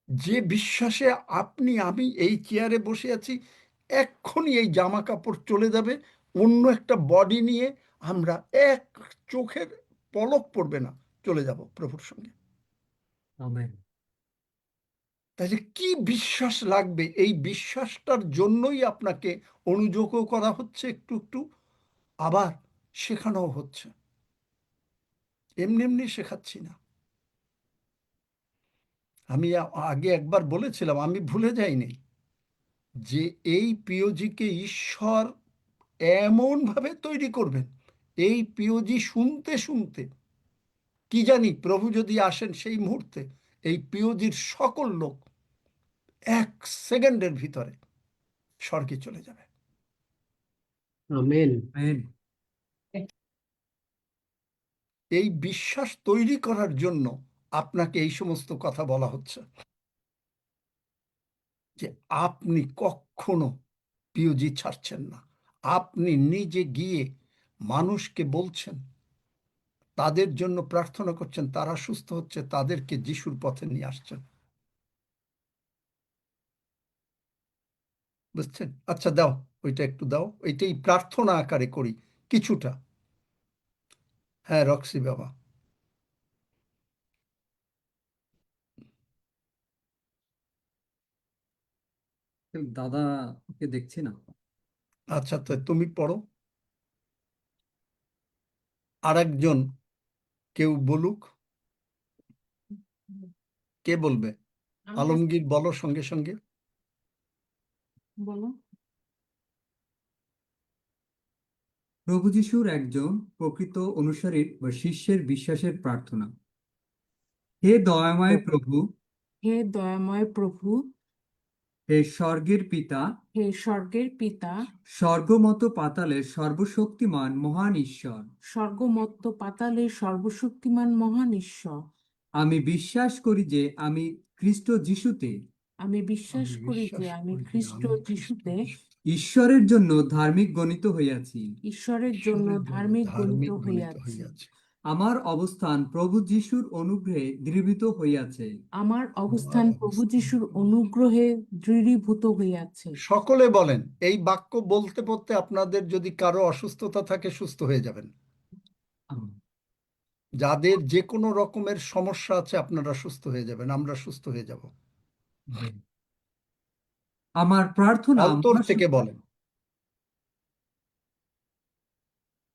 যে বিশ্বাসে আমি এই চেয়ারে বসে আছি, এক্ষুনি এই জামা কাপড় চলে যাবে, অন্য একটা বডি নিয়ে আমরা এক চোখের পলক পড়বে না চলে যাব প্রভুর সঙ্গে। আমেন। তাহলে কি বিশ্বাস লাগবে? এই বিশ্বাসটার জন্যই আপনাকে অনুযোগও করা হচ্ছে, একটু একটু আবার শেখানো হচ্ছে। এমনি এমনি শেখাচ্ছি না। আমি আগে একবার বলেছিলাম, আমি ভুলে যাইনি, যে এই পিওজিকে ঈশ্বর এমনভাবে তৈরি করবেন, এই পিওজি শুনতে শুনতে কি জানি প্রভু যদি আসেন সেই মুহূর্তে এই পিওজির সকল লোক 1 সেকেন্ডের ভিতরে স্বর্গে চলে যাবে। আমেন। আমেন। এই বিশ্বাস তৈরি করার জন্য আপনাকে এই সমস্ত কথা বলা হচ্ছে, যে আপনি কখনো পিওজি ছাড়ছেন না, আপনি নিজে গিয়ে মানুষকে বলছেন, তাদের জন্য প্রার্থনা করছেন, তারা সুস্থ হচ্ছে, তাদেরকে যিশুর পথে নিয়ে আসছেন। বুঝছেন? আচ্ছা দাও, ওইটা একটু দাও, ওইটাই প্রার্থনা আকারে করি কিছুটা। হ্যাঁ রক্সি বাবা। দাদাকে দেখছি না। আচ্ছা, তো তুমি পড়ো, আর একজন কেউ বলুক। কে বলবে? আলমগীর বলো সঙ্গে সঙ্গে। বলো। প্রভু যিশুর একজন প্রকৃত অনুসারীর বা শিষ্যের বিশ্বাসের প্রার্থনা। হে দয়াময় প্রভু, হে দয়াময় প্রভু, হে স্বর্গের পিতা, হে স্বর্গের পিতা, স্বর্গমত পাতালের সর্বশক্তিমান মহান ঈশ্বর, স্বর্গমত্ত পাতালের সর্বশক্তিমান মহান ঈশ্বর, আমি বিশ্বাস করি যে আমি খ্রিস্ট যিশুতে আমি বিশ্বাস করি যে আমি খ্রিস্ট যিশুতে ঈশ্বরের জন্য ধার্মিক গণিত হইয়াছি, ঈশ্বরের জন্য ধার্মিক গণিত ধার্মিক গণিত হইয়াছি। হইয়াছে। আমার অবস্থান প্রভু যিশুর অনুগ্রহে দৃঢ়ীভূত হইয়াছে। আমার অবস্থান প্রভু যিশুর অনুগ্রহে দৃঢ়ীভূত হইয়াছে। সকলে বলেন, এই বাক্য বলতে বলতে আপনাদের যদি কারো অসুস্থতা থাকে সুস্থ হয়ে যাবেন। যাদের যে কোনো রকমের সমস্যা আছে আপনারা সুস্থ হয়ে যাবেন, আমরা সুস্থ হয়ে যাব। আমার প্রার্থনা অন্তর থেকে বলেন।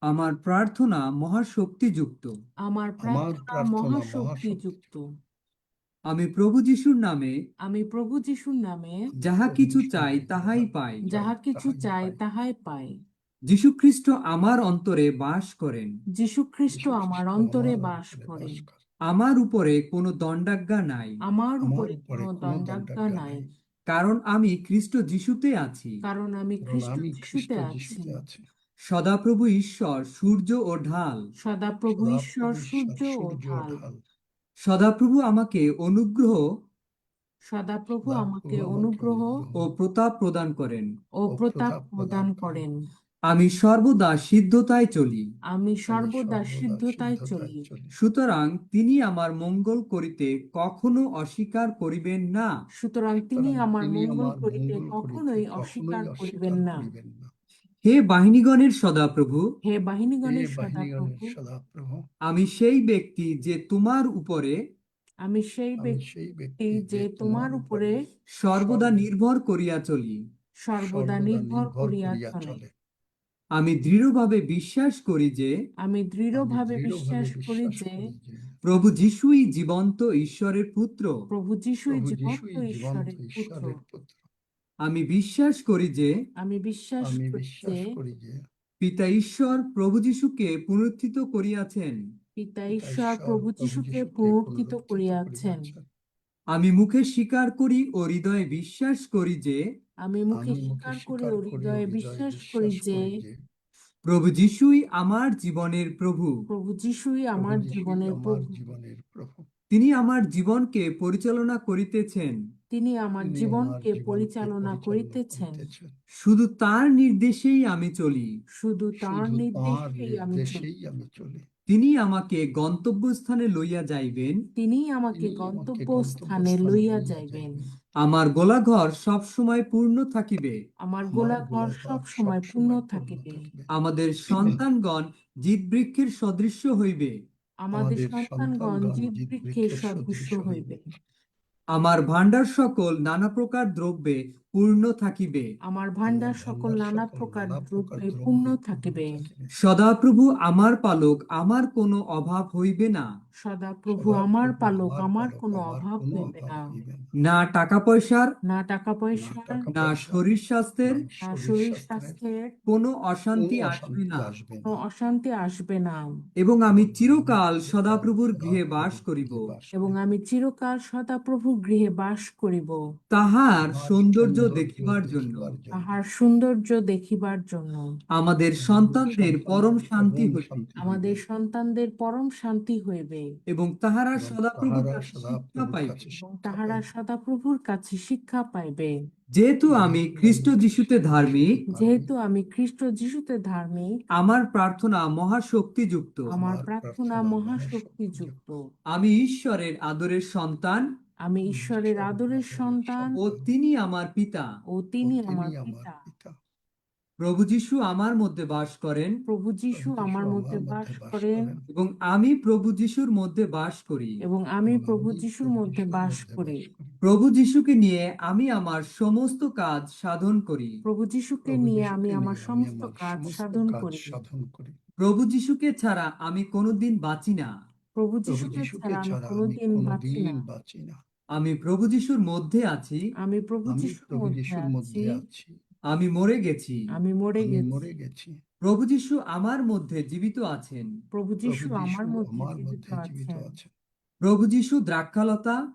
আমার প্রার্থনা মহাশক্তিযুক্ত। আমার প্রার্থনা প্রার্থনা মহাশক্তিযুক্ত। আমি প্রভু যিশুর নামে আমি প্রভু যিশুর নামে যাহা কিছু চাই তাহাই পাই। যাহা কিছু চাই তাহাই পাই। যীশু খ্রিস্ট আমার অন্তরে বাস করেন। যীশু খ্রিস্ট আমার অন্তরে বাস করেন। আমার উপরে কোনো দণ্ডাজ্ঞা নাই। আমার উপরে কোনো দণ্ডাজ্ঞা নাই। কারণ আমি খ্রিস্ট যিশুতে আছি। কারণ আমি খ্রিস্ট যিশুতে আছি। সদাপ্রভু ঈশ্বর সূর্য ও ঢাল। সদাপ্রভু ঈশ্বর সূর্য ও ঢাল। সদাপ্রভু আমাকে অনুগ্রহ সদাপ্রভু আমাকে অনুগ্রহ ও প্রতাপ প্রদান করেন। ও প্রতাপ প্রদান করেন। আমি সর্বদা সিদ্ধতায় চলি। আমি সর্বদা সিদ্ধতায় চলি। সুতরাং তিনি আমার মঙ্গল করিতে কখনো অস্বীকার করিবেন না। সুতরাং তিনি আমার মঙ্গল করিতে কখনোই অস্বীকার করিবেন না। হে বাহিনীগণের সদাপ্রভু, হে বাহিনীগণের সদাপ্রভু, আমি সেই ব্যক্তি যে তোমার উপরে আমি সেই ব্যক্তি যে তোমার উপরে সর্বদা নির্ভর করিয়া চলি। সর্বদা নির্ভর করিয়া চলে। আমি দৃঢ়ভাবে বিশ্বাস করি যে আমি দৃঢ়ভাবে বিশ্বাস করি যে প্রভু যিশুই জীবন্ত ঈশ্বরের পুত্র। প্রভু যিশুই জীবন্ত ঈশ্বরের পুত্র। আমি বিশ্বাস করি যে আমি বিশ্বাস করি যে পিতা ঈশ্বর প্রভু যিশুকে পুনরুত্থিত করিয়াছেন। পিতা ঈশ্বর প্রভু যিশুকে পুনরুত্থিত করিয়াছেন। আমি মুখে স্বীকার করি ও হৃদয়ে বিশ্বাস করি যে আমি মুখে স্বীকার করি ও হৃদয়ে বিশ্বাস করি যে প্রভু যিশুই আমার জীবনের প্রভু। প্রভু যিশুই আমার জীবনের প্রভু। তিনি আমার জীবনকে পরিচালনা করিতেছেন। তিনি আমার জীবনকে পরিচালনা করিতেছেন। শুধু তার নির্দেশেই আমি চলি। শুধু তার নির্দেশেই আমি চলি। তিনি আমাকে গন্তব্যস্থানে লইয়া যাইবেন। তিনি আমাকে গন্তব্যস্থানে লইয়া যাইবেন। আমার গোলাঘর সব সময় পূর্ণ থাকিবে। আমার গোলাঘর সব সময় পূর্ণ থাকিবে। আমাদের সন্তানগণ জীববৃক্ষের সদৃশ্য হইবে। আমাদের সন্তানগণ জীববৃক্ষের সদৃশ্য হইবে। আমার ভাণ্ডার সকল নানা প্রকার দ্রব্যে পূর্ণ থাকিবে। আমার ভাণ্ডার সকল নানা প্রকার দ্রব্যে পূর্ণ থাকিবে। সদাপ্রভু আমার পালক, আমার কোনো অভাব হইবে না। সদাপ্রভু আমার পালক, আমার কোনো অভাব হইবে না। না টাকা পয়সার, না টাকা পয়সার, না শরীর স্বাস্থ্যের, না শরীর স্বাস্থ্যের কোনো অশান্তি আসবে না। কোনো অশান্তি আসবে না। এবং আমি চিরকাল সদাপ্রভুর গৃহে বাস করিব। এবং আমি চিরকাল সদাপ্রভুর গৃহে বাস করিব। তাহার সৌন্দর্য দেখিবার জন্য, তাহার সৌন্দর্য দেখিবার জন্য। আমাদের সন্তানদের পরম শান্তি হইবে। আমাদের সন্তানদের পরম শান্তি হইবে। এবং তাহারা সদাপ্রভুর কাছে শিক্ষা পাইবে। এবং তাহারা সদাপ্রভুর কাছে শিক্ষা পাইবে। যেহেতু আমি খ্রিস্ট যিশুতে ধার্মিক, যেহেতু আমি খ্রিস্ট যিশুতে ধার্মিক, আমার প্রার্থনা মহাশক্তিযুক্ত। আমার প্রার্থনা মহাশক্তিযুক্ত। আমি ঈশ্বরের আদরের সন্তান, আমি ঈশ্বরের আদরের সন্তান, ও তিনি আমার পিতা। ও তিনি আমার পিতা। প্রভু যিশু আমার মধ্যে বাস করেন। প্রভু যিশু আমার মধ্যে বাস করেন। এবং আমি প্রভু যিশুর মধ্যে বাস করি। এবং আমি প্রভু যিশুর মধ্যে বাস করি। প্রভু যিশুকে নিয়ে আমি আমার সমস্ত কাজ সাধন করি। প্রভু যিশুকে নিয়ে আমি আমার সমস্ত কাজ সাধন করি। প্রভু যিশুকে ছাড়া আমি কোনোদিন বাঁচি না। প্রভু যিশুকে ছাড়া আমি কোনোদিন বাঁচি না। আমি প্রভু যিশুর মধ্যে আছি। আমি প্রভু যিশুর মধ্যে আছি। আমি মরে গেছি। আমি মরে গেছি। প্রভু যিশু আমার মধ্যে জীবিত আছেন। প্রভু যিশু আমার মধ্যে জীবিত আছেন। প্রভু যিশু দ্রাক্ষালতা।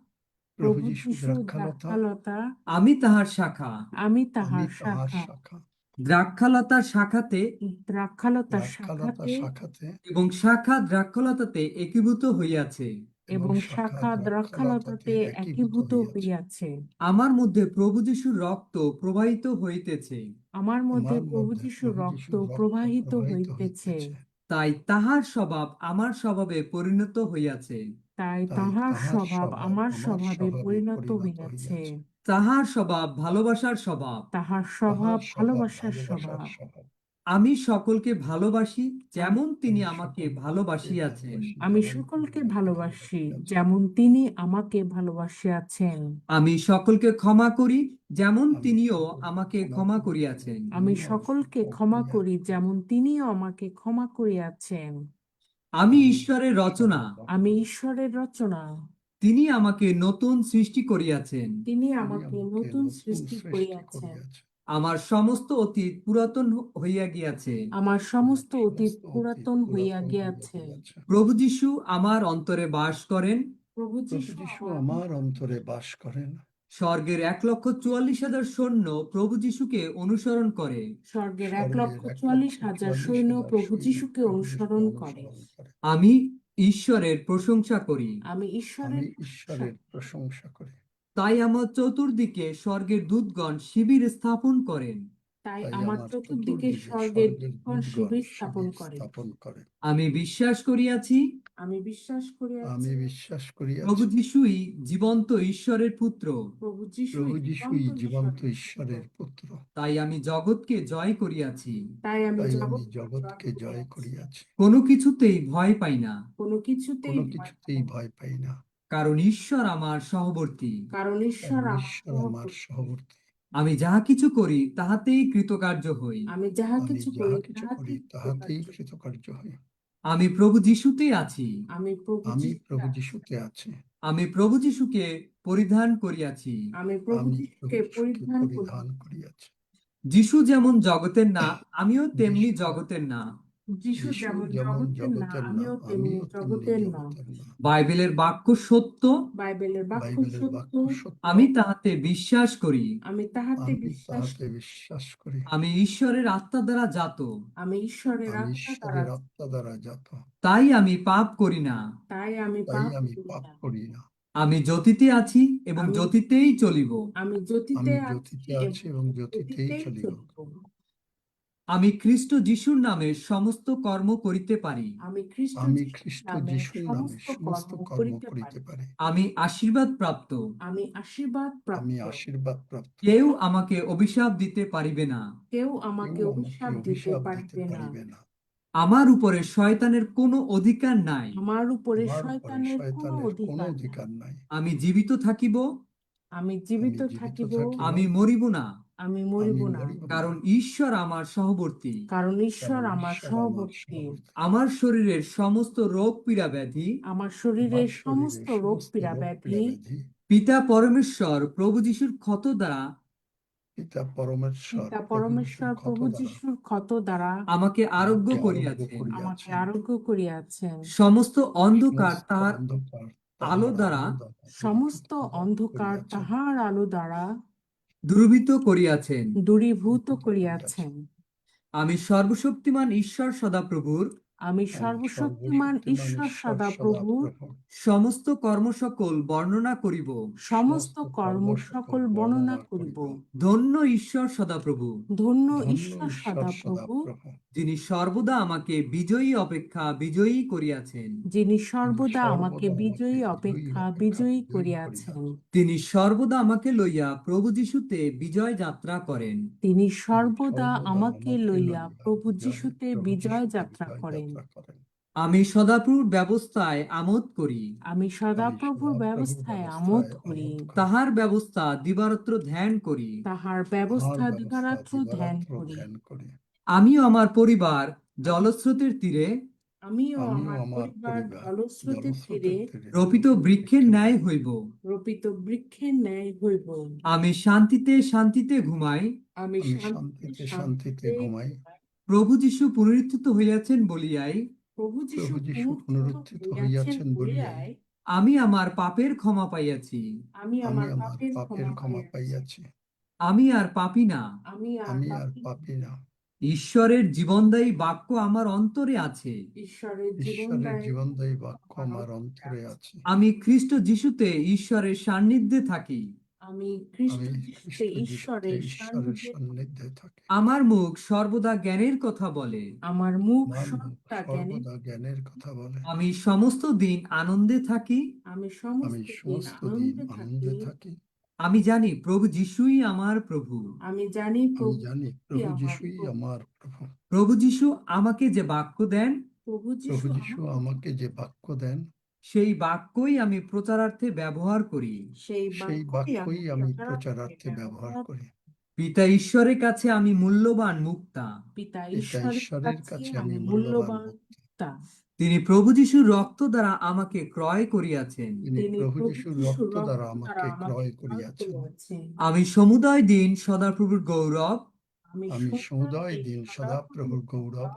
প্রভু যিশু দ্রাক্ষালতা। আমি তাহার শাখা। আমি তাহার শাখা। দ্রাক্ষালতার শাখাতে, দ্রাক্ষালতার শাখাতে, এবং শাখা দ্রাক্ষালতাতে একীভূত হইয়াছে। এবং শাখা দ্রাক্ষালতাতে একীভূত হইয়াছে। আমার মধ্যে প্রভু যিশুর রক্ত প্রবাহিত হইতেছে। আমার মধ্যে প্রভু যিশুর রক্ত প্রবাহিত হইতেছে। তাই তাহার স্বভাব আমার স্বভাবে পরিণত হইয়াছে। তাই তাই তাহার তাহার স্বভাব স্বভাব আমার আমার স্বভাবে স্বভাবে পরিণত পরিণত হইয়াছে। হইয়াছে। তাহার স্বভাব ভালোবাসার স্বভাব। তাহার তাহার স্বভাব স্বভাব ভালোবাসার ভালোবাসার স্বভাব। স্বভাব। আমি সকলকে ভালোবাসি যেমন তিনি আমি আমাকে সকলকে ভালোবাসিয়াছেন। ভালোবাসি আমি যেমন সকলকে তিনি আমাকে ভালোবাসি ভালোবাসিয়াছেন। যেমন তিনি আমাকে ভালোবাসিয়াছেন। আমি সকলকে ক্ষমা করি যেমন আমি তিনিও সকলকে আমাকে ক্ষমা ক্ষমা করি করিয়াছেন। যেমন আমি তিনিও আমাকে সকলকে ক্ষমা ক্ষমা করি করিয়াছেন। যেমন তিনিও আমাকে ক্ষমা করিয়াছেন। আমি আমি ঈশ্বরের রচনা, ঈশ্বরের আমি রচনা। ঈশ্বরের রচনা। তিনি আমাকে নতুন সৃষ্টি করিয়াছেন। তিনি তিনি আমাকে আমাকে নতুন নতুন সৃষ্টি সৃষ্টি করিয়াছেন। করিয়াছেন। আমার সমস্ত অতীত পুরাতন হইয়া গিয়াছে। আমার আমার সমস্ত অতীত সমস্ত অতীত পুরাতন হইয়া পুরাতন হইয়া গিয়াছে। গিয়াছে। প্রভু যীশু আমার অন্তরে বাস করেন। প্রভু প্রভু যীশু যীশু আমার আমার অন্তরে বাস করেন। স্বর্গের 1,44,000 সৈন্য প্রভু যীশুকে অনুসরণ করে। স্বর্গের স্বর্গের 1,44,000 সৈন্য 1,44,000 প্রভু সৈন্য যীশুকে প্রভু যীশুকে অনুসরণ করে। অনুসরণ করে। আমি ঈশ্বরের প্রশংসা করি। আমি ঈশ্বরের আমি প্রশংসা ঈশ্বরের করি। প্রশংসা করি। তাই আমার চতুর্দিকে স্বর্গের দূতগণ শিবির স্থাপন করেন। তাই তাই আমার আমার চতুর্দিকে চতুর্দিকে স্বর্গের স্বর্গের দূতগণ দূতগণ শিবির স্থাপন শিবির করে। স্থাপন করে। আমি বিশ্বাস করিয়াছি আমি বিশ্বাস করিয়াছি আমি বিশ্বাস প্রভু করিয়াছি যীশুই জীবন্ত ঈশ্বরের পুত্র। প্রভু যীশুই প্রভু যিশুই জীবন্ত ঈশ্বরের ঈশ্বরের পুত্র। পুত্র। তাই আমি জগৎকে জয় করিয়াছি। তাই আমি তাই আমি জগৎকে জগৎকে জয় জয় করিয়াছি। করিয়াছি। কোনো কিছুতেই ভয় পাই না, কোনো কিছুতেই কোনো ভয় কিছুতেই পাই না। ভয় পাই না। কারণ ঈশ্বর আমার সহবর্তী। কারণ ঈশ্বর কারণ আমার ঈশ্বর আমার সহবর্তী। সহবর্তী। আমি যাহা কিছু করি তাহাতেই কৃতকার্য হই। আমি যাহা আমি কিছু যাহা করি কিছু তাহাতেই করি তাহাতেই কৃতকার্য। কৃতকার্য হই। আমি প্রভু যীশুতে আছি। আমি প্রভু আমি যীশুতে প্রভু আছি। যিশুতে আছি। আমি প্রভু যীশুকে পরিধান করিয়াছি। আমি প্রভু আমি যীশুকে প্রভু যিশুকে পরিধান পরিধান করিয়াছি। করিয়াছি। যীশু যেমন জগতের না, আমিও তেমনি যিশু জগতের না। যীশু যিশু যেমন যেমন জগতের না, জগতের না, আমিও তেমনি আমিও তেমনি জগতের না। জগতের না। বাইবেলের বাক্য সত্য, বাইবেলের বাক্য বাইবেলের সত্য। বাক্য সত্য। আমি তাহাতে বিশ্বাস করি। আমি তাহাতে আমি বিশ্বাস তাহাতে করি। বিশ্বাস করি। আমি ঈশ্বরের আত্মা দ্বারা জাত, আমি ঈশ্বরের আমি আত্মা দ্বারা ঈশ্বরের আত্মা দ্বারা জাত। তাই আমি পাপ করি না। তাই আমি তাই পাপ আমি করি পাপ না। করি না। আমি জ্যোতিতে আছি এবং আমি জ্যোতিতেই চলিব। আমি জ্যোতিতে আমি আছি জ্যোতিতে আছি এবং জ্যোতিতেই জ্যোতিতেই চলিব। চলিব। আমি খ্রিস্ট যিশুর নামে সমস্ত কর্ম করিতে পারি। আমি খ্রিস্ট আমি যিশুর খ্রিস্ট নামে যিশুর নামে সমস্ত সমস্ত কর্ম কর্ম করিতে করিতে পারি। পারি। আমি আশীর্বাদ প্রাপ্ত। আমি আশীর্বাদ আমি প্রাপ্ত। আশীর্বাদ প্রাপ্ত। কেউ আমাকে অভিশাপ দিতে পারিবে না। কেউ কেউ আমাকে আমাকে অভিশাপ দিতে অভিশাপ দিতে পারিবে না। পারিবে না। আমার উপরে শয়তানের কোনো অধিকার নাই। আমার উপরে আমার উপরে শয়তানের কোনো শয়তানের কোনো অধিকার নাই। অধিকার নাই। আমি জীবিত থাকিব, আমি আমি জীবিত জীবিত থাকিব, থাকিব, আমি মরিব না, আমি আমি মরিব না। মরিব না। কারণ ঈশ্বর আমার সহবর্তী। কারণ ঈশ্বর কারণ আমার ঈশ্বর আমার সহবর্তী। সহবর্তী। আমার শরীরের সমস্ত রোগ পীড়া ব্যাধি আমার আমার শরীরের শরীরে সমস্ত রোগ সমস্ত পীড়া রোগ ব্যাধি পীড়া ব্যাধি পিতা পরমেশ্বর প্রভু যিশুর ক্ষত দ্বারা পিতা পরমেশ্বর পিতা প্রভু পরমেশ্বর যিশুর ক্ষত প্রভু দ্বারা যিশুর ক্ষত দ্বারা আমাকে আরোগ্য আমাকে আরোগ্য করিয়াছেন। আমাকে করিয়াছেন। আরোগ্য করিয়াছেন। সমস্ত অন্ধকার সমস্ত তাহার অন্ধকার আলো তাহার দ্বারা আলো দ্বারা সমস্ত দূরীভূত অন্ধকার করিয়াছেন। তাহার আলো দ্বারা দূরীভূত করিয়াছেন। দূরীভূত দূরীভূত করিয়াছেন। আমি সর্বশক্তিমান ঈশ্বর সদাপ্রভুর আমি আমি সর্বশক্তিমান ঈশ্বর সদাপ্রভু সদাপ্রভু সমস্ত কর্মসকল বর্ণনা করিব। সমস্ত কর্ম সকল বর্ণনা করিব। ধন্য ঈশ্বর সদাপ্রভু, ধন্য ধন্য ঈশ্বর ঈশ্বর সদাপ্রভু, সদাপ্রভু, যিনি সর্বদা আমাকে বিজয়ী অপেক্ষা বিজয়ী করিয়াছেন। যিনি সর্বদা সর্বদা আমাকে বিজয়ী অপেক্ষা বিজয়ী করিয়াছেন। তিনি সর্বদা আমাকে লইয়া প্রভু যিশুতে বিজয় যাত্রা করেন। তিনি তিনি সর্বদা আমাকে লইয়া প্রভু বিজয় যিশুতে বিজয় যাত্রা করেন। করেন। আমি সদাপ্রভুর ব্যবস্থায় আমোদ করি। আমি সদাপ্রভুর ব্যবস্থায় আমোদ করি। তাহার ব্যবস্থা দিবারাত্র ধ্যান করি। তাহার ব্যবস্থা দিবারাত্র ধ্যান করি। আমিও আমার পরিবার জলস্রোতের তীরে আমিও আমার পরিবার জলস্রোতের তীরে রোপিত বৃক্ষের ন্যায় হইব। রোপিত বৃক্ষের ন্যায় হইব। আমি শান্তিতে শান্তিতে ঘুমাই। আমি শান্তিতে শান্তিতে ঘুমাই। প্রভু যিশু পুনরুত্থিত হইয়াছেন বলিয়াই, প্রভু যিশু পুনরুত্থিত হইয়াছেন বলিয়াই আমি আমার পাপের ক্ষমা পাইয়াছি। আমি আমি আমার আমার পাপের ক্ষমা পাইয়াছি। আমি আর পাপী না। আমি আমি আর পাপী না। ঈশ্বরের জীবনদায়ী বাক্য আমার অন্তরে আছে। ঈশ্বরের জীবনদায়ী বাক্য আমার অন্তরে আছে। আমি খ্রিস্ট যিশুতে ঈশ্বরের সান্নিধ্যে থাকি। আমি আমি খ্রিস্ট খ্রিস্ট যীশুতে যীশুতে ঈশ্বরের ঈশ্বরের সান্নিধ্যে সান্নিধ্যে থাকি। আমার মুখ সর্বদা জ্ঞানের কথা বলে। আমার মুখ আমার মুখ সর্বদা জ্ঞানে সর্বদা জ্ঞানের কথা বলে। আমি সমস্ত দিন আনন্দে থাকি। আমি আমি সমস্ত দিন সমস্ত দিন আনন্দে আনন্দে থাকি। থাকি। আমি জানি প্রভু যিশুই আমার প্রভু। আমি জানি আমি প্রভু জানি যিশুই প্রভু আমার যিশুই প্রভু। আমার প্রভু। প্রভু যিশু আমাকে যে বাক্য দেন, প্রভু প্রভু যিশু যিশু আমাকে যে বাক্য দেন, সেই বাক্যই আমি প্রচারার্থে ব্যবহার করি। সেই সেই বাক্যই বাক্যই আমি আমি প্রচারার্থে ব্যবহার করি। পিতা ঈশ্বরের কাছে আমি মূল্যবান মুক্তা। পিতা পিতা ঈশ্বরের ঈশ্বরের কাছে কাছে আমি আমি মূল্যবান মূল্যবান মুক্তা। মুক্তা। তিনি প্রভু যিশুর রক্ত দ্বারা আমাকে ক্রয় করিয়াছেন। তিনি তিনি প্রভু প্রভু যিশুর যিশুর রক্ত দ্বারা রক্ত আমাকে দ্বারা আমাকে ক্রয় ক্রয় করিয়াছেন। করিয়াছেন। আমি সমুদয় দিন সদাপ্রভুর গৌরব, আমি আমি সমুদয় সমুদয় দিন দিন সদাপ্রভুর গৌরব,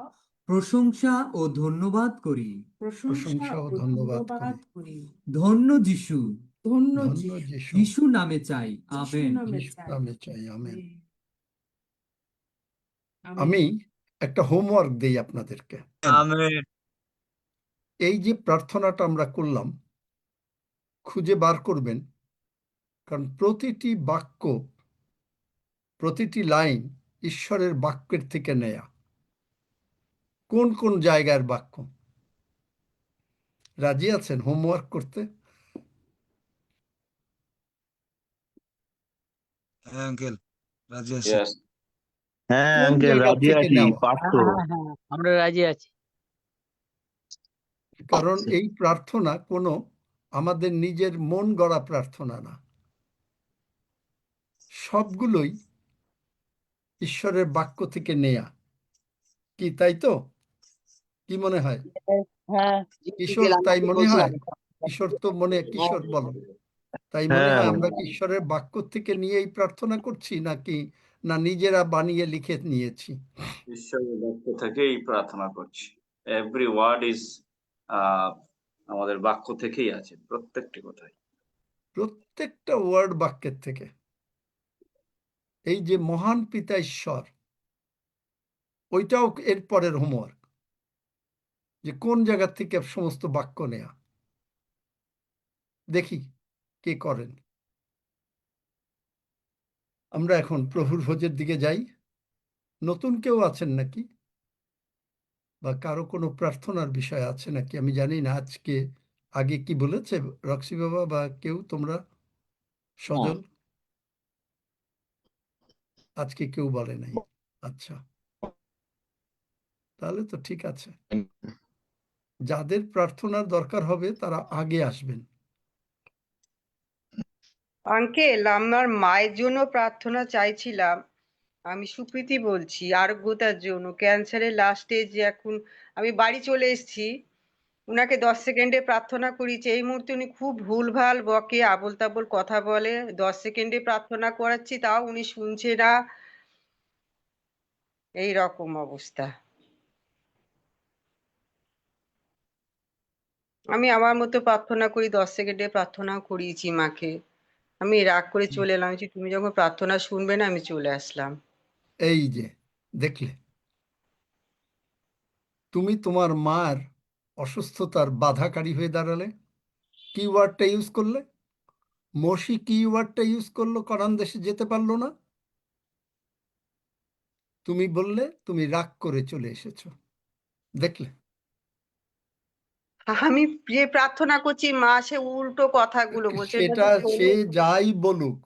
প্রশংসা ও ধন্যবাদ করি। প্রশংসা ও ধন্যবাদ ধন্যবাদ করি। করি। ধন্য যিশু, ধন্য ধন্য যিশু, যিশু, যিশু নামে চাই, যিশু আমেন। নামে যিশু চাই। নামে চাই, আমেন। আমেন। আমি একটা হোমওয়ার্ক দেই আপনাদেরকে। আমেন। এই যে প্রার্থনাটা আমরা করলাম, খুঁজে বার করবেন, কারণ প্রতিটি বাক্য, প্রতিটি লাইন ঈশ্বরের বাক্যের থেকে নেয়া। কোন কোন জায়গার বাক্য? রাজি আছেন হোমওয়ার্ক করতে? হ্যাঁ আঙ্কেল, রাজি আছি। Yes. হ্যাঁ কোন আঙ্কেল জায়গা রাজি থেকে আছি, নেওয়া? পারতো। আমরা রাজি আছি। কারণ এই প্রার্থনা কোনো আমাদের নিজের মন গড়া প্রার্থনা না, সবগুলোই ঈশ্বরের বাক্য থেকে নেয়া। কি তাই তো? কি মনে হয় হ্যাঁ, কিশোর? তাই মনে হয়? কিশোর তো মনে, কিশোর বলো, তাই মনে হ্যাঁ হয় আমরা কি ঈশ্বরের বাক্য থেকে নিয়ে এই প্রার্থনা করছি, নাকি না নিজেরা বানিয়ে লিখে নিয়েছি? ঈশ্বরের বাক্য থেকে এই প্রার্থনা করছি। এভরি ওয়ার্ড ইজ আমাদের বাক্য থেকেই আছে, প্রত্যেকটি কথাই। প্রত্যেকটা ওয়ার্ড বাক্যের থেকে। এই যে মহান পিতা ঈশ্বর, ওইটাও এর পরের হোমওয়ার্ক, যে কোন জায়গা থেকে সমস্ত বাক্য নেয়া। দেখি কে করেন। আমরা এখন প্রভুর ভোজের দিকে যাই। নতুন কেউ আছেন নাকি, বা কারো কোনো প্রার্থনার বিষয় আছে নাকি? আমি জানি না আজকে আগে কি বলেছে রক্সি বাবা বা কেউ, তোমরা সজল? আজকে কেউ বলে নাই। আচ্ছা, তাহলে তো ঠিক আছে। যাদের প্রার্থনার দরকার হবে তারা আগে আসবেন। আঙ্কেল, আমার মায়ের জন্য প্রার্থনা চাইছিলাম। আমি সুপ্রীতি বলছি, আরোগ্যতার জন্য। ক্যান্সারের লাস্ট স্টেজে, এখন আমি বাড়ি চলে এসেছি। উনাকে 10 সেকেন্ডে প্রার্থনা করিয়েছি। এই মুহূর্তে উনি খুব ভুলভাল বকে, আবোল তাবোল কথা বলে। 10 সেকেন্ডে প্রার্থনা করাচ্ছি, তাও উনি শুনছে না। এই রকম অবস্থা। আমি আমার মতো প্রার্থনা করি, 10 সেকেন্ডে প্রার্থনাও করিয়েছি মাকে। আমি রাগ করে চলে এলাম, যে তুমি যখন প্রার্থনা শুনবে না, আমি চলে আসলাম। এই যে দেখলে, তুমি তোমার মার অসুস্থতার বাধাকারী হয়ে দাঁড়ালে। কি ওয়ার্ডটা ইউজ করলে? মসি কি ওয়ার্ডটা ইউজ করলো? কনান দেশে যেতে পারলো না। তুমি বললে তুমি রাগ করে চলে এসেছো। দেখলে? আমি যে প্রার্থনা করছি, মা সে উল্টো কথাগুলো বলছে। এটা সেটা তো সে শোনে, যাই বলুক,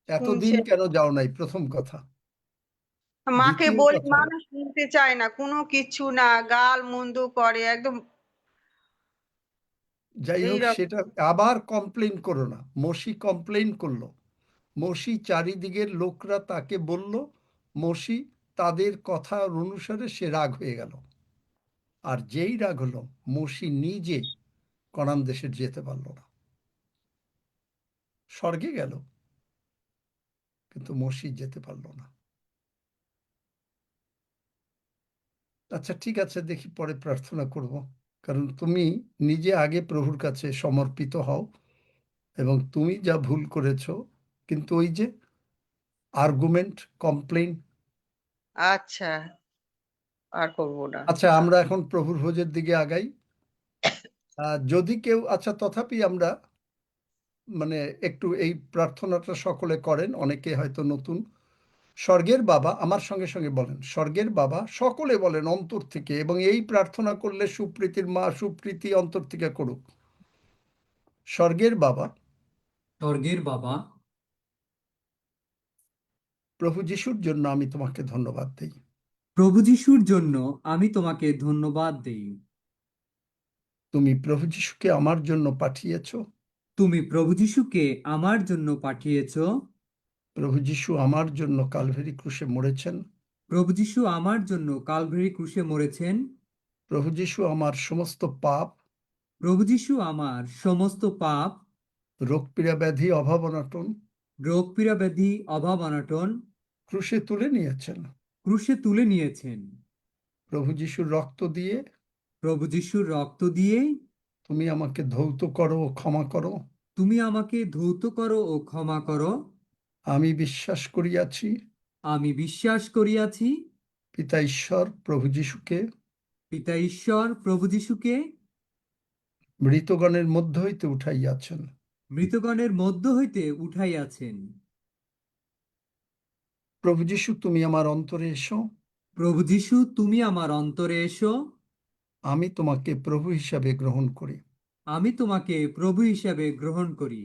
এতদিন শুনছে কেন যাও নাই? প্রথম কথা। মাকে দ্বিতীয় বলি, কথা, মা না শুনতে চায় না, কোনো কিছু না, গাল মন্দ করে একদম। যাই হোক, এইরকম। সেটা আবার কমপ্লেন করো না। মসি কমপ্লেন করলো, মসি চারিদিকের লোকরা তাকে বলল, মসি তাদের কথা অনুসারে সে রাগ হয়ে গেল। আর যেই রাগ হলো, মসি নিজে কনান দেশে যেতে পারল না। স্বর্গে গেল, কিন্তু মসি যেতে পারল না। আচ্ছা ঠিক আছে, দেখি পরে প্রার্থনা করব। কারণ তুমি নিজে আগে প্রভুর কাছে সমর্পিত হও, এবং তুমি যা ভুল করেছো, কিন্তু ওই যে আর্গুমেন্ট, কমপ্লেন। আচ্ছা, আর করবো না। আচ্ছা, আমরা এখন প্রভুর ভোজের দিকে আগাই। যদি কেউ, আচ্ছা তথাপি আমরা মানে একটু এই প্রার্থনাটা সকলে করেন, অনেকে হয়তো নতুন। স্বর্গের বাবা, আমার সঙ্গে সঙ্গে বলেন, স্বর্গের বাবা, সকলে বলেন অন্তর থেকে, এবং এই প্রার্থনা করলে সুপ্রীতির মা সুপ্রীতি অন্তর থেকে করুক। স্বর্গের বাবা, স্বর্গের বাবা, প্রভু যিশুর জন্য আমি তোমাকে ধন্যবাদ দিই। প্রভু যিশুর জন্য আমি তোমাকে ধন্যবাদ দেই। তুমি প্রভু যিশুকে আমার জন্য পাঠিয়েছ। তুমি প্রভু যিশুকে আমার জন্য পাঠিয়েছ। প্রভু যিশু আমার জন্য কালভারি ক্রুশে মরেছেন। প্রভু যিশু আমার জন্য কালভারি ক্রুশে মরেছেন। প্রভু যিশু আমার সমস্ত পাপ, প্রভু যিশু আমার সমস্ত পাপ, রোগ পীড়া ব্যাধি, অভাব অনটন রোগ পীড়া ব্যাধি, অভাব অনটন ক্রুশে তুলে নিয়েছেন। ক্রুশে তুলে নিয়েছেন। প্রভু যিশুর রক্ত দিয়ে প্রভু যিশুর রক্ত দিয়ে তুমি আমাকে ধৌত করো ও ক্ষমা করো। তুমি আমাকে ধৌত করো ও ক্ষমা করো। আমি বিশ্বাস করিয়াছি আমি বিশ্বাস করিয়াছি পিতা ঈশ্বর প্রভু যিশুকে পিতা ঈশ্বর প্রভু যিশুকে মৃতগণের মধ্য হইতে উঠাইয়াছেন। মৃতগণের মধ্য হইতে উঠাইয়াছেন। প্রভু যিশু তুমি আমার অন্তরে এসো। প্রভু যিশু তুমি আমার অন্তরে এসো। আমি তোমাকে প্রভু হিসাবে গ্রহণ করি। আমি তোমাকে প্রভু হিসাবে গ্রহণ করি।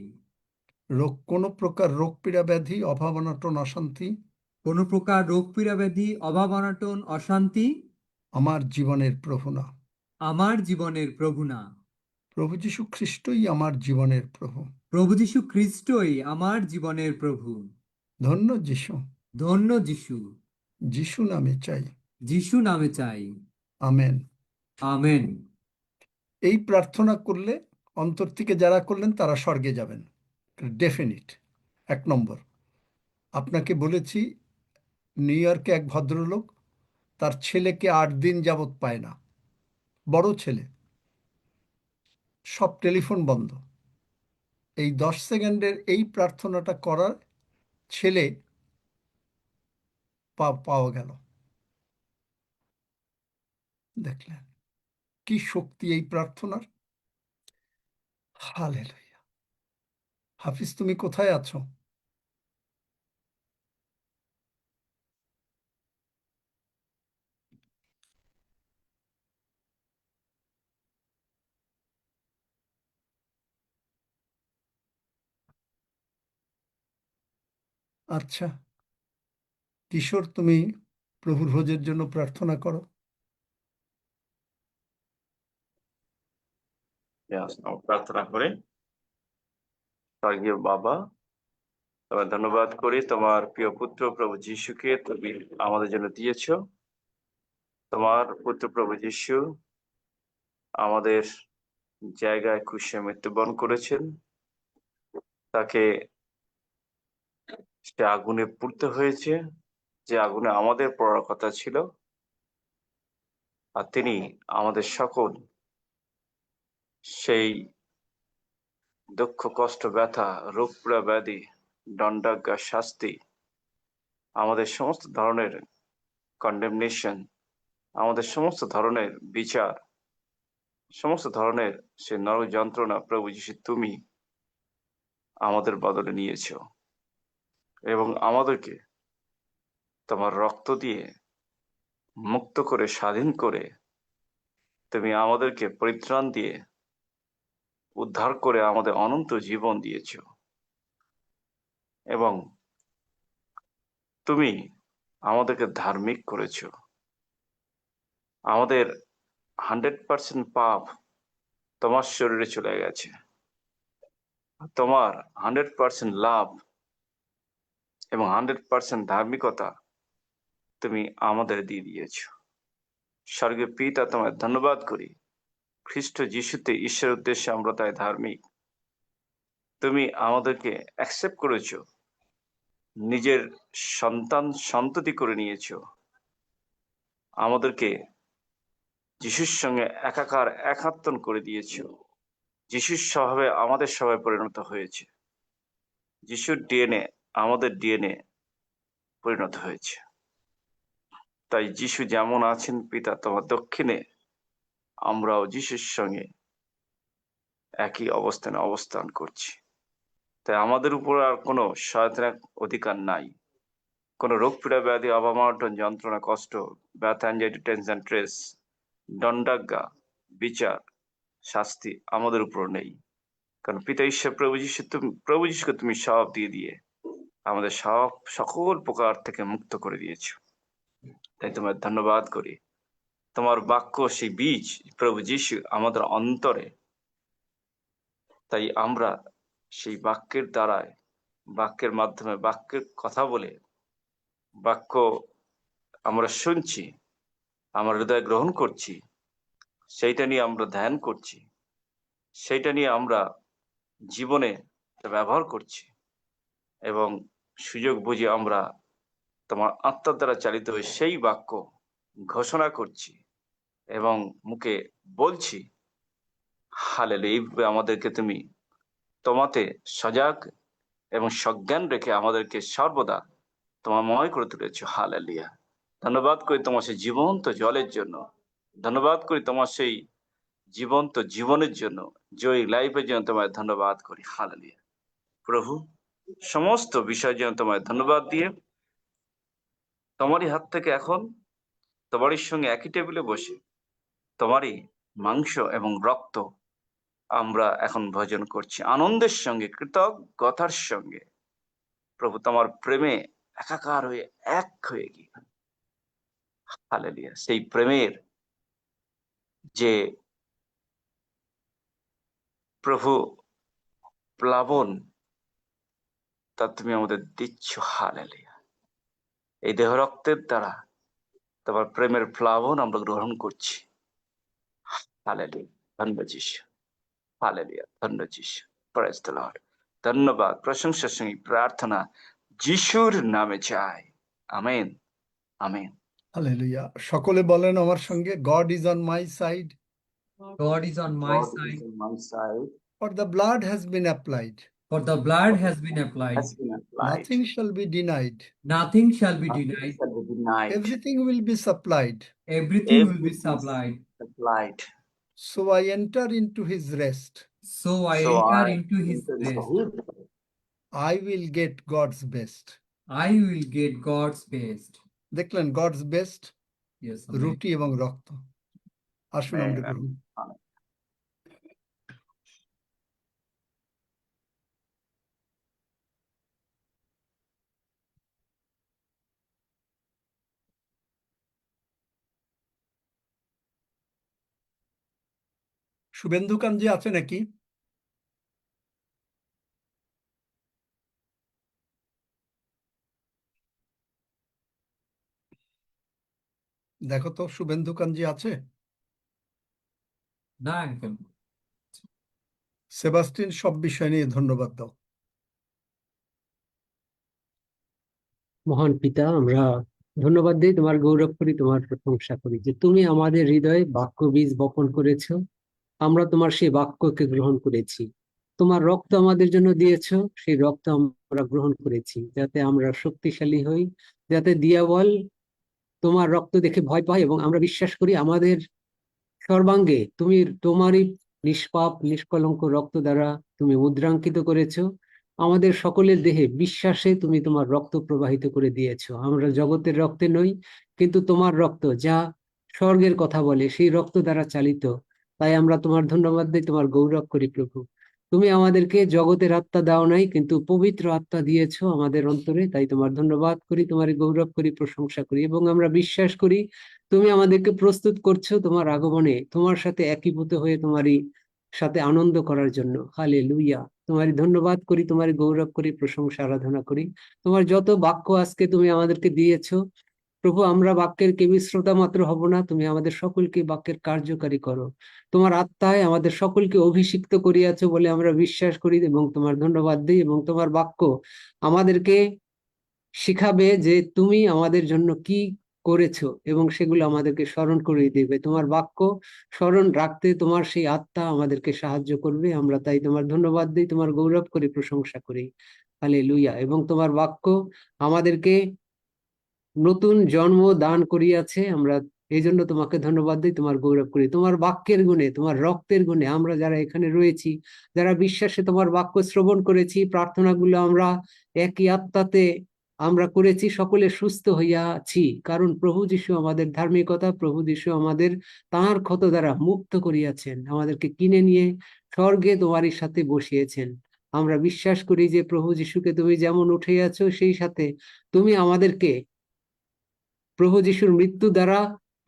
কোনো প্রকার রোগ পীড়া ব্যাধি, অভাব অনটন, অশান্তি কোনো প্রকার রোগ পীড়া ব্যাধি, অভাব অনটন, অশান্তি আমার জীবনের প্রভু না। আমার জীবনের প্রভু না। প্রভু যিশু খ্রিস্টই আমার জীবনের প্রভু। প্রভু যিশু খ্রিস্টই আমার জীবনের প্রভু। ধন্য যিশু, ধন্য যিশু। যিশু নামে চাই। যিশু নামে চাই। আমেন। আমেন। এই প্রার্থনা করলে, অন্তর থেকে যারা করলেন তারা স্বর্গে যাবেন, ডেফিনিট। 1 নম্বর, আপনাকে বলেছি নিউ ইয়র্কে এক ভদ্রলোক তার ছেলেকে 8 দিন যাবৎ পায় না, বড় ছেলে, সব টেলিফোন বন্ধ। এই 10 সেকেন্ডের এই প্রার্থনাটা করার ছেলে পাওয়া গেল। দেখলেন কি শক্তি এই প্রার্থনার। হালেলুয়া। হাফিজ তুমি কোথায় আছো? আচ্ছা, কিশোর তুমি প্রভুর ভোজের জন্য প্রার্থনা করো। প্রার্থনা করে। স্বর্গীয় বাবা, তোমার ধন্যবাদ করি তোমার প্রিয় পুত্র প্রভু যিশুকে তুমি আমাদের জন্য দিয়েছ। তোমার পুত্র প্রভু যিশু আমাদের জায়গায় ক্রুশে মৃত্যুবরণ করেছেন। তাকে সে আগুনে পুড়তে হয়েছে, যে আগুনে আমাদের পড়ার কথা ছিল। আর তিনি আমাদের সকল সেই দুঃখ, কষ্ট, ব্যথা, রোগ পীড়া ব্যাধি, দণ্ডাজ্ঞা, শাস্তি, আমাদের সমস্ত ধরনের কন্ডেমনেশন, আমাদের সমস্ত ধরনের বিচার, সমস্ত ধরনের সে নরক যন্ত্রণা প্রভু যিশু তুমি আমাদের বদলে নিয়েছ, এবং আমাদেরকে তোমার রক্ত দিয়ে মুক্ত করে, স্বাধীন করে, তুমি আমাদেরকে পরিত্রাণ দিয়ে উদ্ধার করে আমাদের অনন্ত জীবন দিয়েছ। এবং তুমি আমাদেরকে ধার্মিক করেছ। আমাদের 100% পাপ তোমার শরীরে চলে গেছে। তোমার 100% লাভ এবং 100% ধার্মিকতা তুমি আমাদের দিয়ে দিয়েছ। স্বর্গীয় পিতা, তোমায় ধন্যবাদ করি। খ্রিস্ট যিশুতে ঈশ্বরের উদ্দেশ্যে আমরা তাই ধার্মিক। তুমি আমাদেরকে অ্যাকসেপ্ট করেছ, নিজের সন্ততি করে নিয়েছ। আমাদেরকে যিশুর সঙ্গে একাত্ম করে দিয়েছ। যিশুর স্বভাবে আমাদের স্বভাবে পরিণত হয়েছে। যিশুর ডিএনএ আমাদের ডিএনএ পরিণত হয়েছে। তাই যিশু যেমন আছেন পিতা তোমার দক্ষিণে, আমরাও যিশুর সঙ্গে একই অবস্থানে অবস্থান করছি। তাই আমাদের উপর আর কোনো শয়তানের অধিকার নাই। কোনো রোগ পীড়া ব্যাধি অভাবনটন যন্ত্রণা কষ্ট ব্যথা অ্যাংজাইটি টেনশন স্ট্রেস দণ্ডাজ্ঞা বিচার শাস্তি আমাদের উপর নেই, কারণ পিতা ঈশ্বর প্রভু যিশুকে তুমি সব দিয়ে আমাদের সকল প্রকার থেকে মুক্ত করে দিয়েছো। তাই তোমার ধন্যবাদ করি। তোমার বাক্য সেই বীজ প্রভু যিশু আমাদের অন্তরে, তাই আমরা সেই বাক্যের দ্বারায় বাক্যের মাধ্যমে বাক্যের কথা বলে বাক্য আমরা শুনছি, আমরা হৃদয় গ্রহণ করছি, সেইটা নিয়ে আমরা ধ্যান করছি, সেইটা নিয়ে আমরা জীবনে ব্যবহার করছি এবং সুযোগ বুঝে আমরা তোমার আত্মার দ্বারা চালিত হয়ে সেই বাক্য ঘোষণা করছি এবং মুখে বলছি। হালেলুয়া। এইভাবে আমাদেরকে তুমি তোমাতে সজাগ এবং সজ্ঞান রেখে আমাদেরকে সর্বদা তোমাময় করে তুলেছো। হালেলুয়া। ধন্যবাদ করি তোমার সেই জীবন্ত জলের জন্য, ধন্যবাদ করি তোমার সেই জীবন্ত জীবনের জন্য, জয়ী লাইফের জন্য তোমায় ধন্যবাদ করি। হালেলুয়া। প্রভু, সমস্ত বিষয়ের জন্য তোমায় ধন্যবাদ দিয়ে তোমারই হাত থেকে এখন তোমারই সঙ্গে একই টেবিলে বসে তোমারই মাংস এবং রক্ত আমরা এখন ভোজন করছি আনন্দের সঙ্গে, কৃতজ্ঞতার সঙ্গে। প্রভু, তোমার প্রেমে একাকার হয়ে এক হয়ে গিয়ে হালেলুয়া, সেই প্রেমের যে প্রভু প্লাবন তা তুমি আমাদের দিচ্ছ। হালেলুয়া। এই দেহ রক্তের দ্বারা তোমার প্রেমের প্লাবন আমরা গ্রহণ করছি। হালেলুয়া। ধন্যবাদ যিশু। হালেলুয়া। ধন্যবাদ যিশু। Praise the Lord. ধন্যবাদ, প্রশংসার সঙ্গে প্রার্থনা যিশুর নামে চাই। Amen, amen. হালেলুয়া। সকলে বলেন আমার সঙ্গে, God is on my side, God is on my God is side, on my side, for the blood has been applied, for the blood has been applied. has been applied. nothing shall be denied, Nothing shall be Nothing denied. shall be denied. everything will be supplied. Everything will be Everything supplied. supplied. So I enter into his rest. So I So enter I into his enter into rest. his rest. I will get God's best. I will get God's best. দেখলেন, God's best, Yes, amen. রুটি এবং রক্ত। আসুন Amen. আমরা গ্রহণ। Amen. Suvendu কাঞ্জি আছে নাকি? দেখো তো শুভেন্দু কাঞ্জি আছে? না uncle. সেবাস্টিন, সব বিষয় নিয়ে ধন্যবাদ দাও। মহান পিতা, আমরা ধন্যবাদ দিই, তোমার গৌরব করি, তোমার প্রশংসা করি যে তুমি আমাদের হৃদয়ে বাক্য বীজ বপন করেছো। আমরা তোমার সেই বাক্যকে গ্রহণ করেছি। তোমার রক্ত আমাদের জন্য দিয়েছো, সেই রক্ত আমরা গ্রহণ করেছি যাতে আমরা শক্তিশালী হই, যাতে দিয়াবল তোমার রক্ত দেখে ভয় পায় এবং আমরা বিশ্বাস করি আমাদের সর্বাঙ্গে তুমি তোমারই নিষ্পাপ নিষ্কলঙ্ক রক্ত দ্বারা তুমি মুদ্রাঙ্কিত করেছো। আমাদের সকলের দেহে বিশ্বাসে তুমি তোমার রক্ত প্রবাহিত করে দিয়েছো। আমরা জগতের রক্তে নই, কিন্তু তোমার রক্ত যা স্বর্গের কথা বলে সেই রক্ত দ্বারা চালিত। তাই আমরা তোমার ধন্যবাদ দিই, তোমার গৌরব করি। প্রভু, তুমি আমাদেরকে জগতের আত্মা দাও নাই, কিন্তু পবিত্র আত্মা দিয়েছো আমাদের অন্তরে। তাই তোমার ধন্যবাদ করি, তোমার গৌরব করি, প্রশংসা করি এবং আমরা বিশ্বাস করি তুমি আমাদেরকে প্রস্তুত করছো তোমার আগমনে, তোমার সাথে একীভূত হয়ে তোমারই সাথে আনন্দ করার জন্য। হালেলুয়া। তোমারই ধন্যবাদ করি, তোমারই গৌরব করি, প্রশংসা আরাধনা করি। তোমার যত বাক্য আজকে তুমি আমাদেরকে দিয়েছো প্রভু, আমরা বাক্যের কেবল শ্রোতা মাত্র হব না, তুমি আমাদের সকলকে বাক্যের কার্যকারী করো। তোমার আত্মায় আমাদের সকলকে অভিষিক্ত করিয়াছো বলে আমরা বিশ্বাস করি এবং তোমার ধন্যবাদ দিই। এবং তোমার বাক্য আমাদেরকে শিখাবে যে তুমি আমাদের জন্য কি করেছো এবং সেগুলো আমাদেরকে স্মরণ করিয়ে দিবে। তোমার বাক্য স্মরণ রাখতে তোমার সেই আত্মা আমাদেরকে সাহায্য করবে। আমরা তাই তোমার ধন্যবাদ দিই, তোমার গৌরব করি, প্রশংসা করি। হালেলুয়া। এবং তোমার বাক্য আমাদেরকে নতুন জন্ম দান করিয়াছে। আমরা এই জন্য তোমাকে ধন্যবাদ দিই, তোমার গৌরব করি। তোমার বাক্যের গুণে, তোমার রক্তের গুণে আমরা যারা এখানে রয়েছি, যারা বিশ্বাসে তোমার বাক্য শ্রবণ করেছি, প্রার্থনাগুলো আমরা একই আত্মাতে আমরা করেছি, সকলে সুস্থ হইয়াছি। কারণ প্রভু যীশু আমাদের ধার্মিকতা, প্রভু যীশু আমাদের তাঁর ক্ষত দ্বারা মুক্ত করিয়াছেন, আমাদেরকে কিনে নিয়ে স্বর্গে তোমারই সাথে বসিয়েছেন। আমরা বিশ্বাস করি যে প্রভু যীশুকে তুমি যেমন উঠিয়াছো, সেই সাথে তুমি আমাদেরকে প্রভু যীশুর মৃত্যু দ্বারা,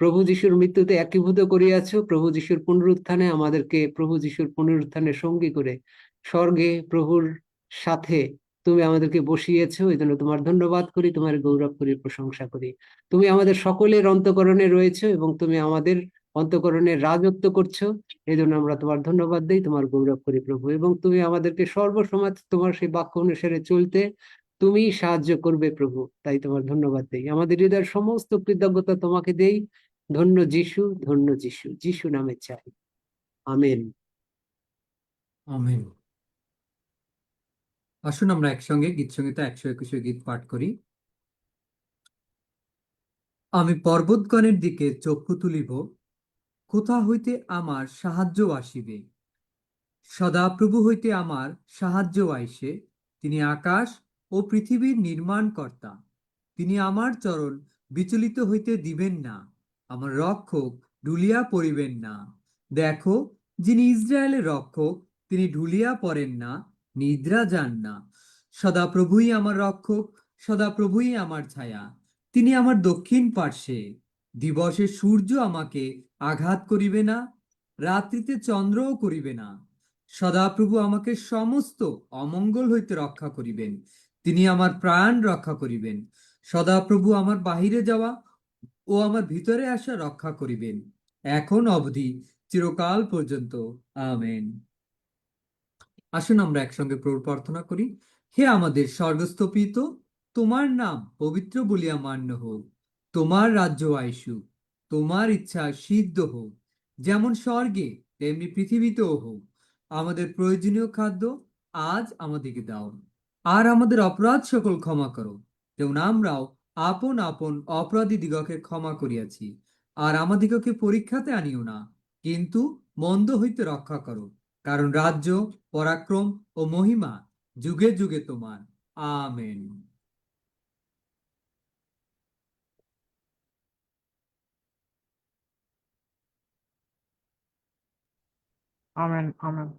প্রভু যীশুর মৃত্যুতে একীভূত করিয়াছো। প্রভু যীশুর পুনরুত্থানে আমাদেরকে প্রভু যীশুর পুনরুত্থানে সঙ্গী করে স্বর্গে প্রভুর সাথে তুমি আমাদেরকে বসিয়েছো। এই জন্য তোমার ধন্যবাদ করি, তোমার গৌরব করি, প্রশংসা করি। তুমি আমাদের সকলের অন্তঃকরণে রয়েছো এবং তুমি আমাদের অন্তঃকরণে রাজত্ব করছো। এই জন্য আমরা তোমার ধন্যবাদ দিই, তোমার গৌরব করি প্রভু। এবং তুমি আমাদেরকে সর্বসময় তোমার সেই বাক্য অনুসারে চলতে তুমি সাহায্য করবে প্রভু, তাই তোমার ধন্যবাদ দেই। আমাদের হৃদয়ের সমস্ত কৃতজ্ঞতা তোমাকে দেই। ধন্য যিশু, ধন্য যিশু, যিশু নামে চাই, আমেন। আমেন। আসুন আমরা একসঙ্গে গীত সংহিতা 121 গীত পাঠ করি। আমি পর্বতগণের দিকে চক্ষু তুলিব, কোথা হইতে আমার সাহায্য আসিবে? সদাপ্রভু হইতে আমার সাহায্য আইসে। তিনি আকাশ ও পৃথিবীর নির্মাণকর্তা। তিনি আমার চরণ বিচলিত হইতে দিবেন না, আমার রক্ষক ঢুলিয়া পড়িবেন না। দেখো, যিনি ইসরায়েলের রক্ষক, তিনি ঢুলিয়া পড়েন না, নিদ্রা যান না। সদাপ্রভুই আমার রক্ষক, সদাপ্রভুই আমার ছায়া। তিনি আমার দক্ষিণ পার্শ্বে। দিবসে সূর্য আমাকে আঘাত করিবে না, রাত্রিতে চন্দ্রও করিবে না। সদাপ্রভু আমাকে সমস্ত অমঙ্গল হইতে রক্ষা করিবেন। তিনি আমার প্রাণ রক্ষা করিবেন। সদাপ্রভু আমার বাহিরে যাওয়া ও আমার ভিতরে আসা রক্ষা করিবেন, এখন অবধি চিরকাল পর্যন্ত। আমেন। আসুন আমরা একসঙ্গে প্রভুর প্রার্থনা করি। হে আমাদের স্বর্গস্থ পিতা, তোমার নাম পবিত্র বলিয়া মান্য হোক। তোমার রাজ্য আইসুক, তোমার ইচ্ছা সিদ্ধ হোক, যেমন স্বর্গে তেমনি পৃথিবীতেও হোক। আমাদের প্রয়োজনীয় খাদ্য আজ আমাদেরকে দাও, আর আমাদের অপরাধ সকল ক্ষমা করো, যেমন আমরাও আপন আপন অপরাধী দিগকে ক্ষমা করিয়াছি। আর আমাদিগকে পরীক্ষাতে আনিও না, কিন্তু মন্দ হইতে রক্ষা করো। কারণ রাজ্য, পরাক্রম ও মহিমা যুগে যুগে তোমার। আমেন। Amen amen.